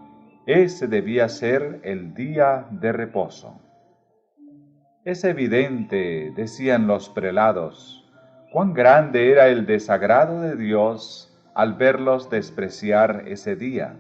ese debía ser el día de reposo. Es evidente, decían los prelados, cuán grande era el desagrado de Dios al verlos despreciar ese día.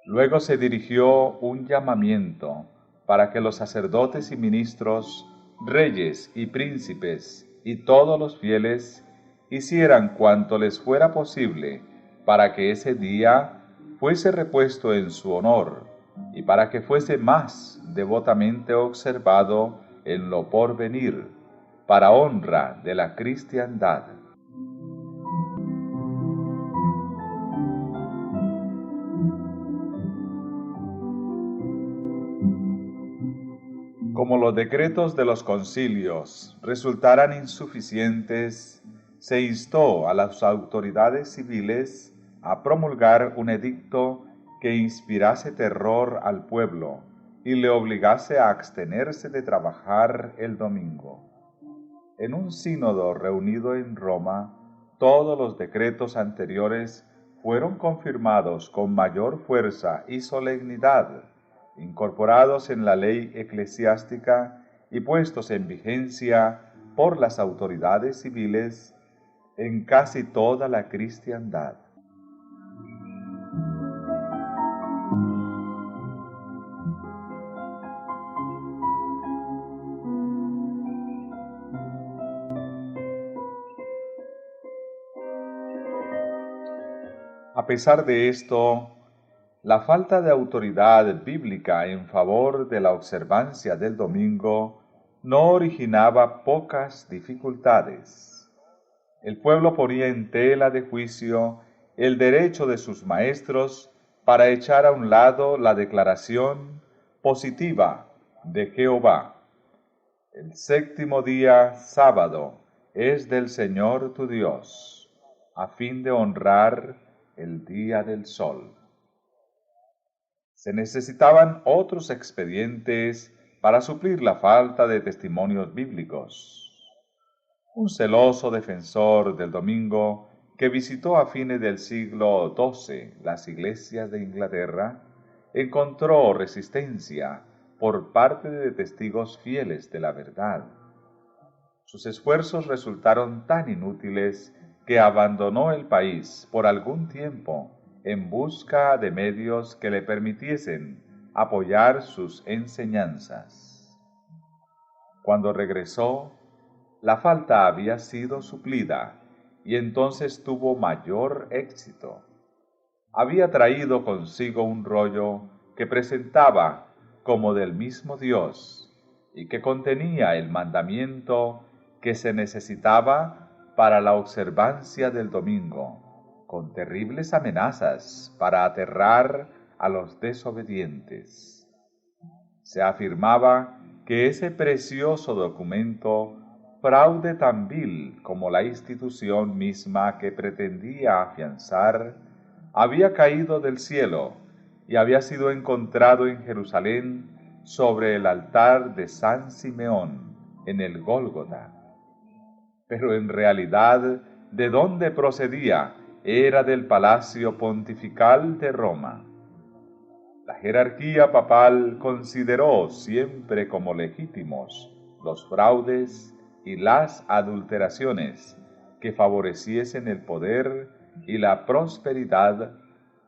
Luego se dirigió un llamamiento para que los sacerdotes y ministros, reyes y príncipes y todos los fieles hicieran cuanto les fuera posible para que ese día fuese repuesto en su honor y para que fuese más devotamente observado en lo porvenir, para honra de la cristiandad. Como los decretos de los concilios resultaran insuficientes, se instó a las autoridades civiles a promulgar un edicto que inspirase terror al pueblo y le obligase a abstenerse de trabajar el domingo. En un sínodo reunido en Roma, todos los decretos anteriores fueron confirmados con mayor fuerza y solemnidad, incorporados en la ley eclesiástica y puestos en vigencia por las autoridades civiles en casi toda la cristiandad. A pesar de esto, la falta de autoridad bíblica en favor de la observancia del domingo no originaba pocas dificultades. El pueblo ponía en tela de juicio el derecho de sus maestros para echar a un lado la declaración positiva de Jehová. El séptimo día, sábado, es del Señor tu Dios, a fin de honrar el día del sol. Se necesitaban otros expedientes para suplir la falta de testimonios bíblicos. Un celoso defensor del domingo que visitó a fines del siglo XII las iglesias de Inglaterra, encontró resistencia por parte de testigos fieles de la verdad. Sus esfuerzos resultaron tan inútiles que abandonó el país por algún tiempo en busca de medios que le permitiesen apoyar sus enseñanzas. Cuando regresó, la falta había sido suplida y entonces tuvo mayor éxito. Había traído consigo un rollo que presentaba como del mismo Dios y que contenía el mandamiento que se necesitaba para la observancia del domingo, con terribles amenazas para aterrar a los desobedientes. Se afirmaba que ese precioso documento, fraude tan vil como la institución misma que pretendía afianzar, había caído del cielo y había sido encontrado en Jerusalén sobre el altar de San Simeón, en el Gólgota. Pero en realidad, ¿de dónde procedía? Era del Palacio Pontifical de Roma. La jerarquía papal consideró siempre como legítimos los fraudes y las adulteraciones que favoreciesen el poder y la prosperidad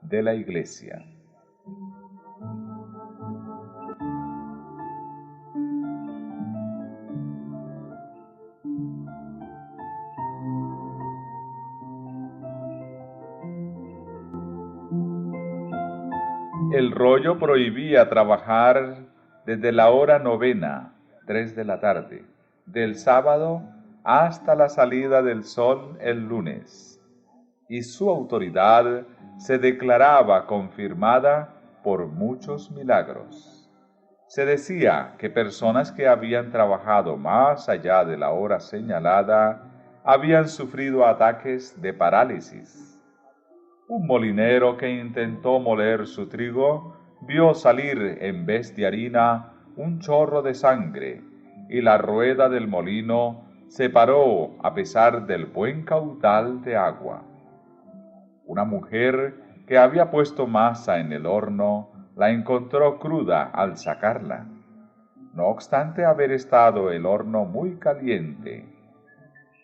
de la Iglesia. El rollo prohibía trabajar desde la hora novena, 3 de la tarde, del sábado hasta la salida del sol el lunes, y su autoridad se declaraba confirmada por muchos milagros. Se decía que personas que habían trabajado más allá de la hora señalada habían sufrido ataques de parálisis. Un molinero que intentó moler su trigo vio salir en vez de harina un chorro de sangre, y la rueda del molino se paró a pesar del buen caudal de agua. Una mujer que había puesto masa en el horno la encontró cruda al sacarla, no obstante haber estado el horno muy caliente.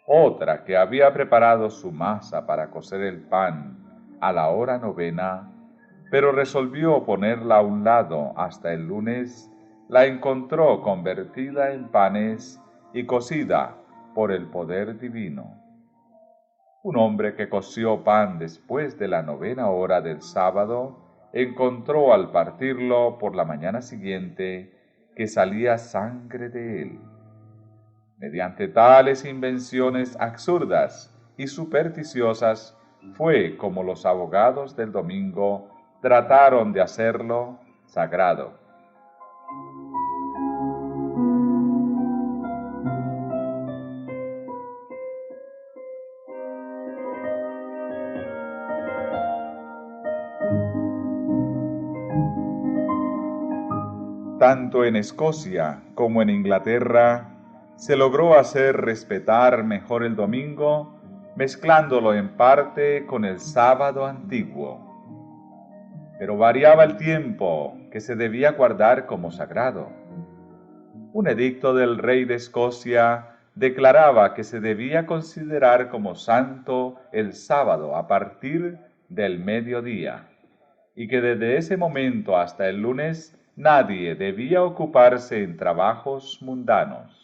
Otra que había preparado su masa para cocer el pan a la hora novena, pero resolvió ponerla a un lado hasta el lunes, la encontró convertida en panes y cocida por el poder divino. Un hombre que coció pan después de la novena hora del sábado, encontró al partirlo por la mañana siguiente que salía sangre de él. Mediante tales invenciones absurdas y supersticiosas fue como los abogados del domingo trataron de hacerlo sagrado. Tanto en Escocia como en Inglaterra se logró hacer respetar mejor el domingo, mezclándolo en parte con el sábado antiguo. Pero variaba el tiempo que se debía guardar como sagrado. Un edicto del rey de Escocia declaraba que se debía considerar como santo el sábado a partir del mediodía, y que desde ese momento hasta el lunes nadie debía ocuparse en trabajos mundanos.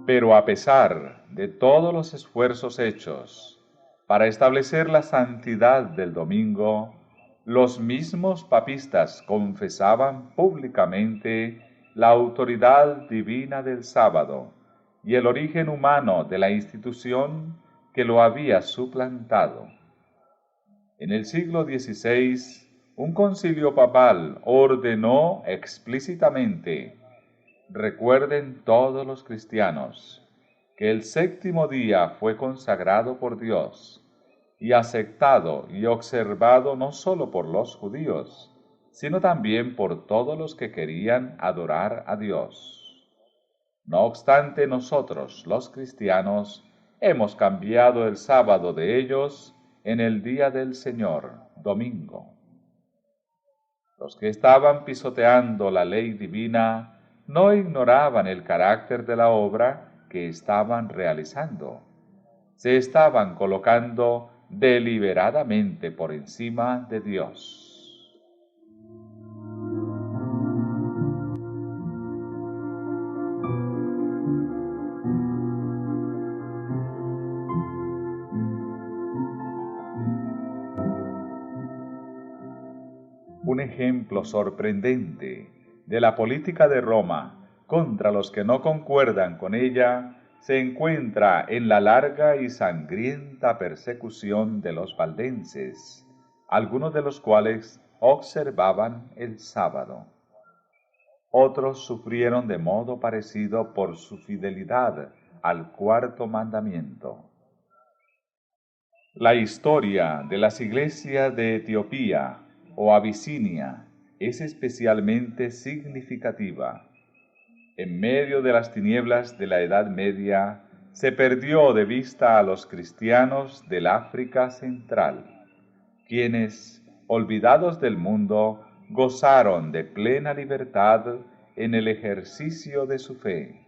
Pero a pesar de todos los esfuerzos hechos para establecer la santidad del domingo, los mismos papistas confesaban públicamente la autoridad divina del sábado y el origen humano de la institución que lo había suplantado. En el siglo XVI, un concilio papal ordenó explícitamente: recuerden todos los cristianos que el séptimo día fue consagrado por Dios y aceptado y observado no solo por los judíos, sino también por todos los que querían adorar a Dios. No obstante, nosotros, los cristianos, hemos cambiado el sábado de ellos en el día del Señor, domingo. Los que estaban pisoteando la ley divina no ignoraban el carácter de la obra que estaban realizando. Se estaban colocando deliberadamente por encima de Dios. Un ejemplo sorprendente de la política de Roma contra los que no concuerdan con ella se encuentra en la larga y sangrienta persecución de los valdenses, algunos de los cuales observaban el sábado. Otros sufrieron de modo parecido por su fidelidad al cuarto mandamiento. La historia de las iglesias de Etiopía o Abisinia es especialmente significativa. En medio de las tinieblas de la Edad Media, se perdió de vista a los cristianos del África Central, quienes, olvidados del mundo, gozaron de plena libertad en el ejercicio de su fe.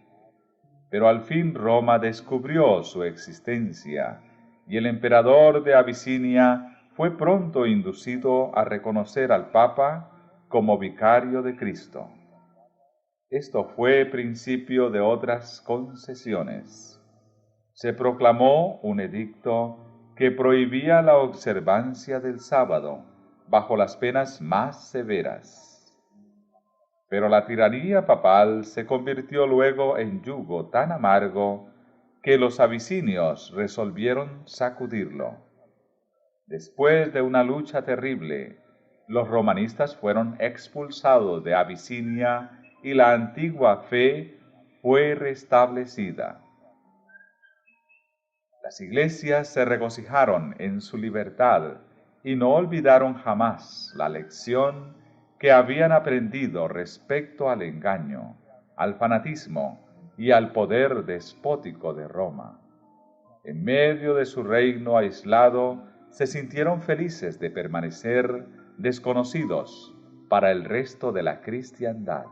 Pero al fin Roma descubrió su existencia, y el emperador de Abisinia fue pronto inducido a reconocer al Papa como vicario de Cristo. Esto fue principio de otras concesiones. Se proclamó un edicto que prohibía la observancia del sábado bajo las penas más severas. Pero la tiranía papal se convirtió luego en yugo tan amargo que los abisinios resolvieron sacudirlo. Después de una lucha terrible, los romanistas fueron expulsados de Abisinia y la antigua fe fue restablecida. Las iglesias se regocijaron en su libertad y no olvidaron jamás la lección que habían aprendido respecto al engaño, al fanatismo y al poder despótico de Roma. En medio de su reino aislado, se sintieron felices de permanecer desconocidos para el resto de la cristiandad.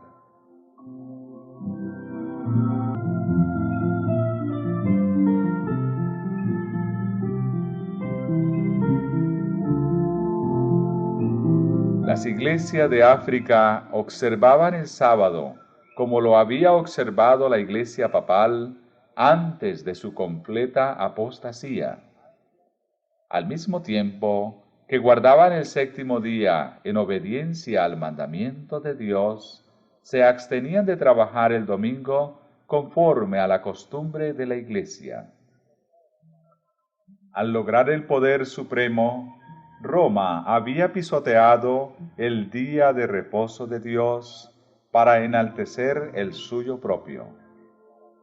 Las iglesias de África observaban el sábado como lo había observado la iglesia papal antes de su completa apostasía. Al mismo tiempo que guardaban el séptimo día en obediencia al mandamiento de Dios, se abstenían de trabajar el domingo conforme a la costumbre de la iglesia. Al lograr el poder supremo, Roma había pisoteado el día de reposo de Dios para enaltecer el suyo propio.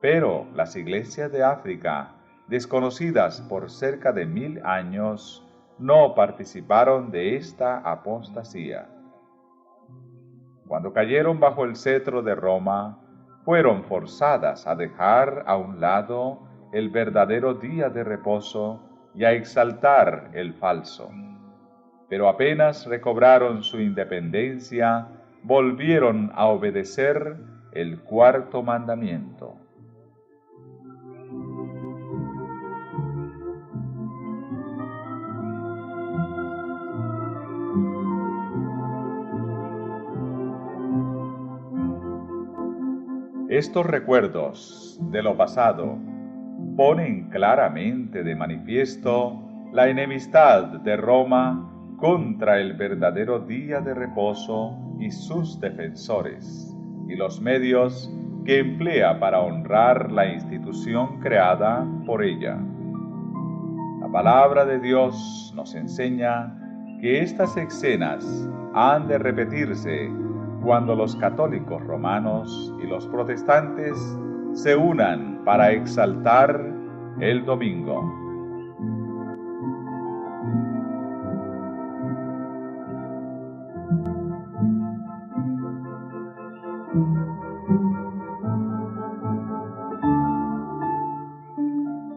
Pero las iglesias de África, desconocidas por cerca de 1000 años, no participaron de esta apostasía. Cuando cayeron bajo el cetro de Roma, fueron forzadas a dejar a un lado el verdadero día de reposo y a exaltar el falso. Pero apenas recobraron su independencia, volvieron a obedecer el cuarto mandamiento. Estos recuerdos de lo pasado ponen claramente de manifiesto la enemistad de Roma contra el verdadero día de reposo y sus defensores, y los medios que emplea para honrar la institución creada por ella. La palabra de Dios nos enseña que estas escenas han de repetirse cuando los católicos romanos y los protestantes se unan para exaltar el domingo.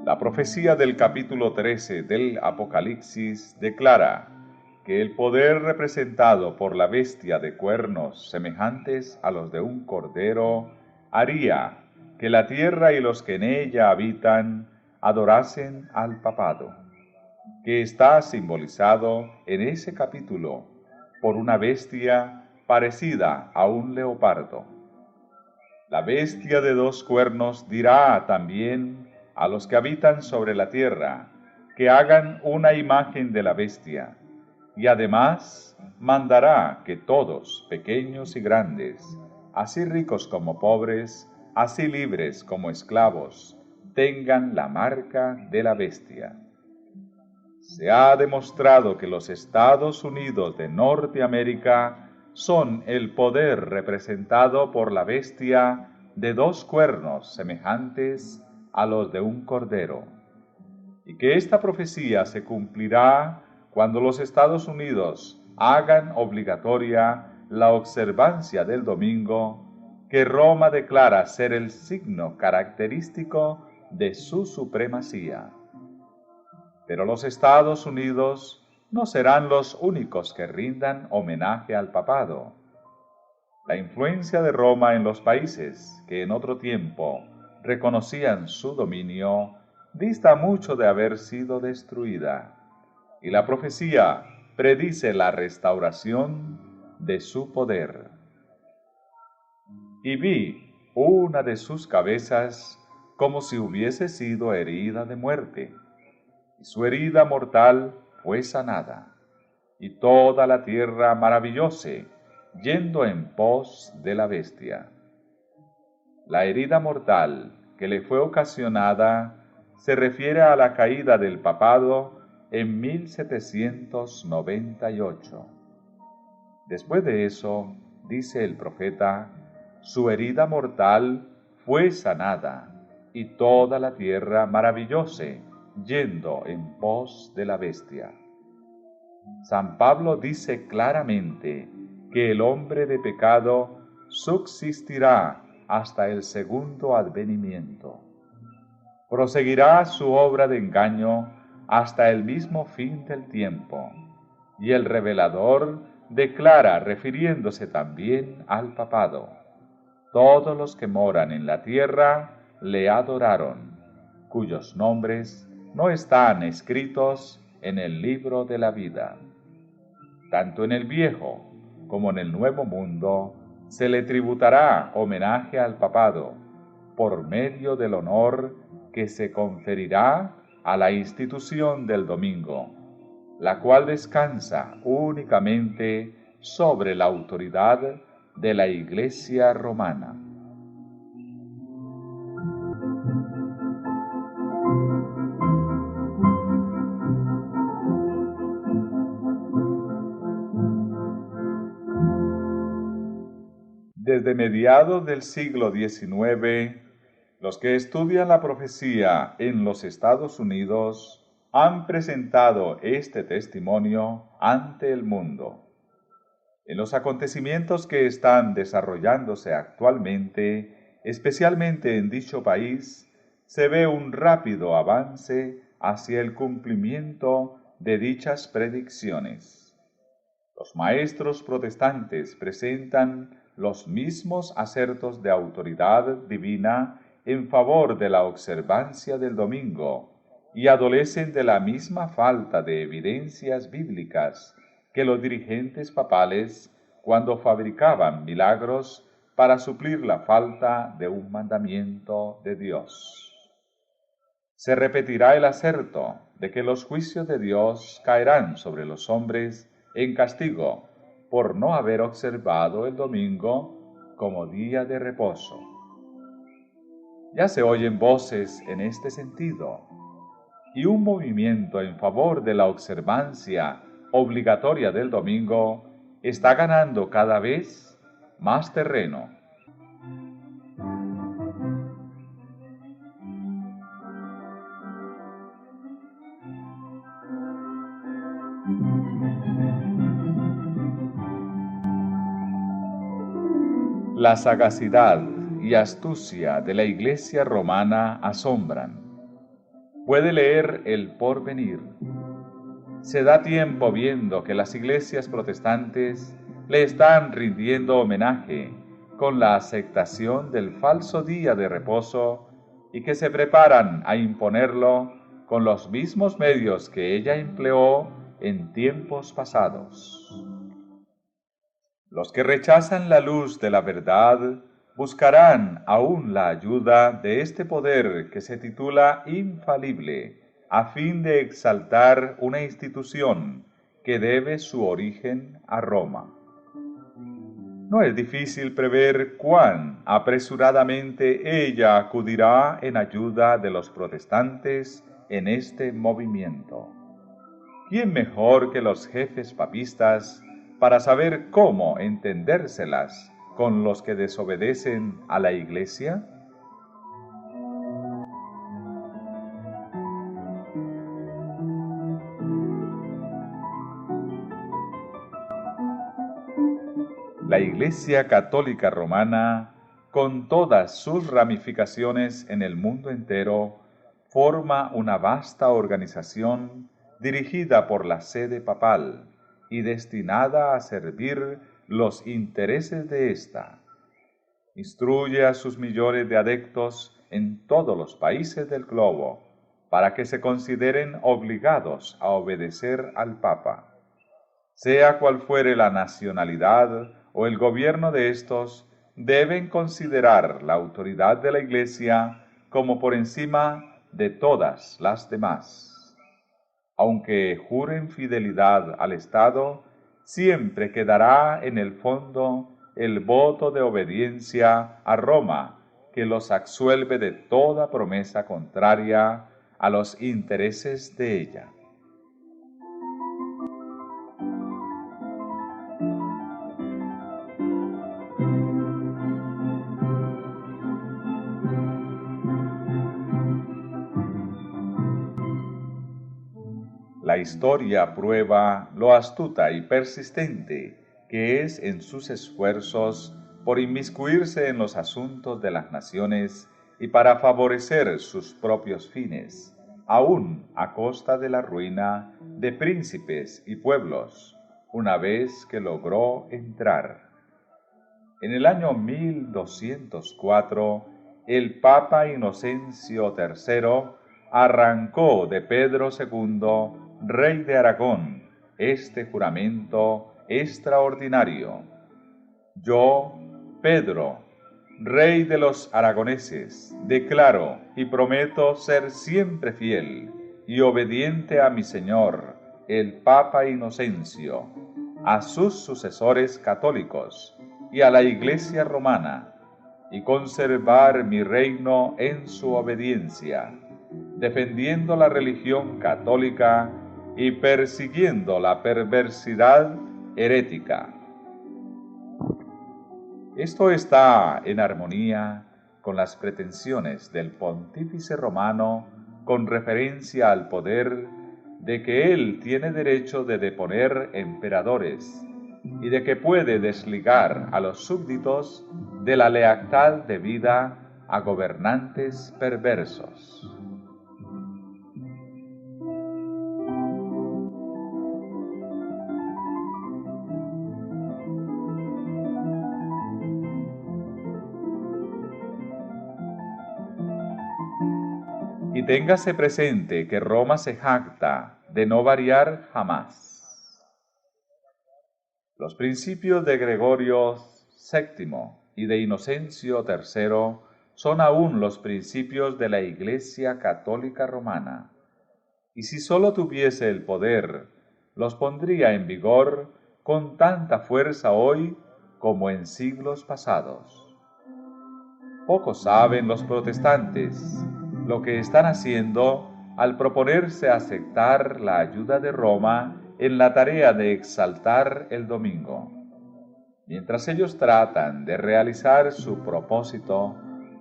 La profecía del capítulo 13 del Apocalipsis declara que el poder representado por la bestia de cuernos semejantes a los de un cordero haría que la tierra y los que en ella habitan adorasen al papado, que está simbolizado en ese capítulo por una bestia parecida a un leopardo. La bestia de 2 cuernos dirá también a los que habitan sobre la tierra que hagan una imagen de la bestia, y además mandará que todos, pequeños y grandes, así ricos como pobres, así libres como esclavos, tengan la marca de la bestia. Se ha demostrado que los Estados Unidos de Norteamérica son el poder representado por la bestia de 2 cuernos semejantes a los de un cordero, y que esta profecía se cumplirá cuando los Estados Unidos hagan obligatoria la observancia del domingo, que Roma declara ser el signo característico de su supremacía. Pero los Estados Unidos no serán los únicos que rindan homenaje al papado. La influencia de Roma en los países que en otro tiempo reconocían su dominio dista mucho de haber sido destruida, y la profecía predice la restauración de su poder. Y vi una de sus cabezas como si hubiese sido herida de muerte, y su herida mortal fue sanada, y toda la tierra maravillóse, yendo en pos de la bestia. La herida mortal que le fue ocasionada se refiere a la caída del papado en 1798. Después de eso, dice el profeta, su herida mortal fue sanada, y toda la tierra maravillóse, yendo en pos de la bestia. San Pablo dice claramente que el hombre de pecado subsistirá hasta el segundo advenimiento. Proseguirá su obra de engaño hasta el mismo fin del tiempo, y el revelador declara, refiriéndose también al papado: todos los que moran en la tierra le adoraron, cuyos nombres no están escritos en el libro de la vida. Tanto en el viejo como en el nuevo mundo se le tributará homenaje al papado por medio del honor que se conferirá a la institución del domingo, la cual descansa únicamente sobre la autoridad de la Iglesia romana. Desde mediados del siglo XIX, los que estudian la profecía en los Estados Unidos han presentado este testimonio ante el mundo. En los acontecimientos que están desarrollándose actualmente, especialmente en dicho país, se ve un rápido avance hacia el cumplimiento de dichas predicciones. Los maestros protestantes presentan los mismos acertos de autoridad divina en favor de la observancia del domingo y adolecen de la misma falta de evidencias bíblicas que los dirigentes papales cuando fabricaban milagros para suplir la falta de un mandamiento de Dios. Se repetirá el acerto de que los juicios de Dios caerán sobre los hombres en castigo por no haber observado el domingo como día de reposo. Ya se oyen voces en este sentido, y un movimiento en favor de la observancia obligatoria del domingo está ganando cada vez más terreno. La sagacidad y astucia de la Iglesia romana asombran. Puede leer el porvenir. Se da tiempo viendo que las iglesias protestantes le están rindiendo homenaje con la aceptación del falso día de reposo y que se preparan a imponerlo con los mismos medios que ella empleó en tiempos pasados. Los que rechazan la luz de la verdad buscarán aún la ayuda de este poder que se titula infalible, a fin de exaltar una institución que debe su origen a Roma. No es difícil prever cuán apresuradamente ella acudirá en ayuda de los protestantes en este movimiento. ¿Quién mejor que los jefes papistas para saber cómo entendérselas con los que desobedecen a la Iglesia? La Iglesia Católica Romana, con todas sus ramificaciones en el mundo entero, forma una vasta organización dirigida por la sede papal y destinada a servir los intereses de ésta. Instruye a sus millones de adeptos en todos los países del globo para que se consideren obligados a obedecer al Papa. Sea cual fuere la nacionalidad o el gobierno de estos, deben considerar la autoridad de la Iglesia como por encima de todas las demás. Aunque juren fidelidad al Estado, siempre quedará en el fondo el voto de obediencia a Roma, que los absuelve de toda promesa contraria a los intereses de ella. La historia prueba lo astuta y persistente que es en sus esfuerzos por inmiscuirse en los asuntos de las naciones y para favorecer sus propios fines, aun a costa de la ruina de príncipes y pueblos, una vez que logró entrar. En el año 1204, el Papa Inocencio III arrancó de Pedro II, rey de Aragón, este juramento extraordinario. Yo, Pedro, rey de los aragoneses, declaro y prometo ser siempre fiel y obediente a mi señor, el Papa Inocencio, a sus sucesores católicos y a la Iglesia romana, y conservar mi reino en su obediencia, defendiendo la religión católica y persiguiendo la perversidad herética. Esto está en armonía con las pretensiones del pontífice romano con referencia al poder de que él tiene derecho de deponer emperadores y de que puede desligar a los súbditos de la lealtad debida a gobernantes perversos. Y téngase presente que Roma se jacta de no variar jamás. Los principios de Gregorio VII y de Inocencio III son aún los principios de la Iglesia Católica Romana, y si sólo tuviese el poder, los pondría en vigor con tanta fuerza hoy como en siglos pasados. Poco saben los protestantes lo que están haciendo al proponerse aceptar la ayuda de Roma en la tarea de exaltar el domingo. Mientras ellos tratan de realizar su propósito,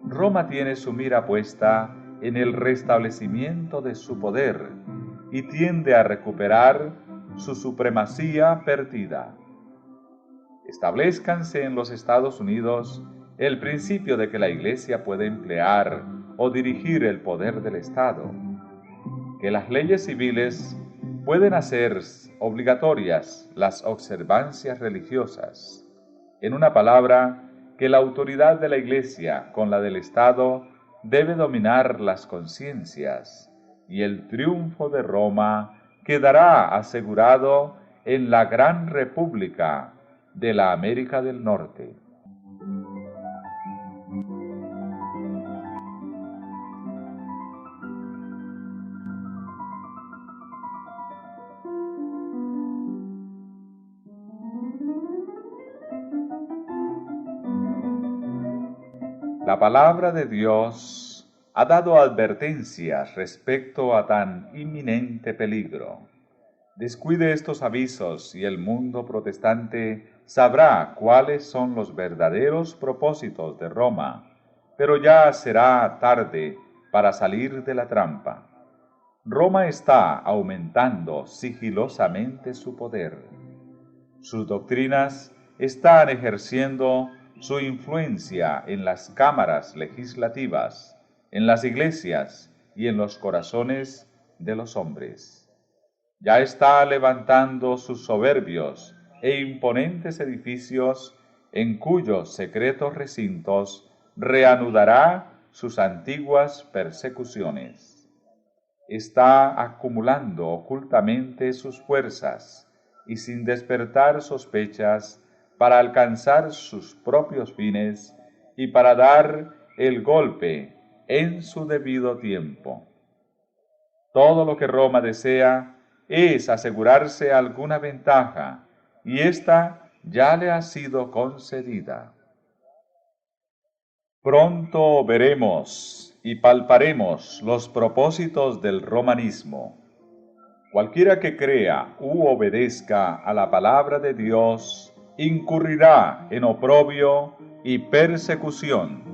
Roma tiene su mira puesta en el restablecimiento de su poder y tiende a recuperar su supremacía perdida. Establezcanse en los Estados Unidos el principio de que la Iglesia puede emplear o dirigir el poder del Estado, que las leyes civiles pueden hacer obligatorias las observancias religiosas. En una palabra, que la autoridad de la Iglesia con la del Estado debe dominar las conciencias, y el triunfo de Roma quedará asegurado en la gran república de la América del Norte. La palabra de Dios ha dado advertencias respecto a tan inminente peligro. Descuide estos avisos y el mundo protestante sabrá cuáles son los verdaderos propósitos de Roma, pero ya será tarde para salir de la trampa. Roma está aumentando sigilosamente su poder. Sus doctrinas están ejerciendo su influencia en las cámaras legislativas, en las iglesias y en los corazones de los hombres. Ya está levantando sus soberbios e imponentes edificios en cuyos secretos recintos reanudará sus antiguas persecuciones. Está acumulando ocultamente sus fuerzas y sin despertar sospechas para alcanzar sus propios fines y para dar el golpe en su debido tiempo. Todo lo que Roma desea es asegurarse alguna ventaja, y ésta ya le ha sido concedida. Pronto veremos y palparemos los propósitos del romanismo. Cualquiera que crea u obedezca a la palabra de Dios incurrirá en oprobio y persecución.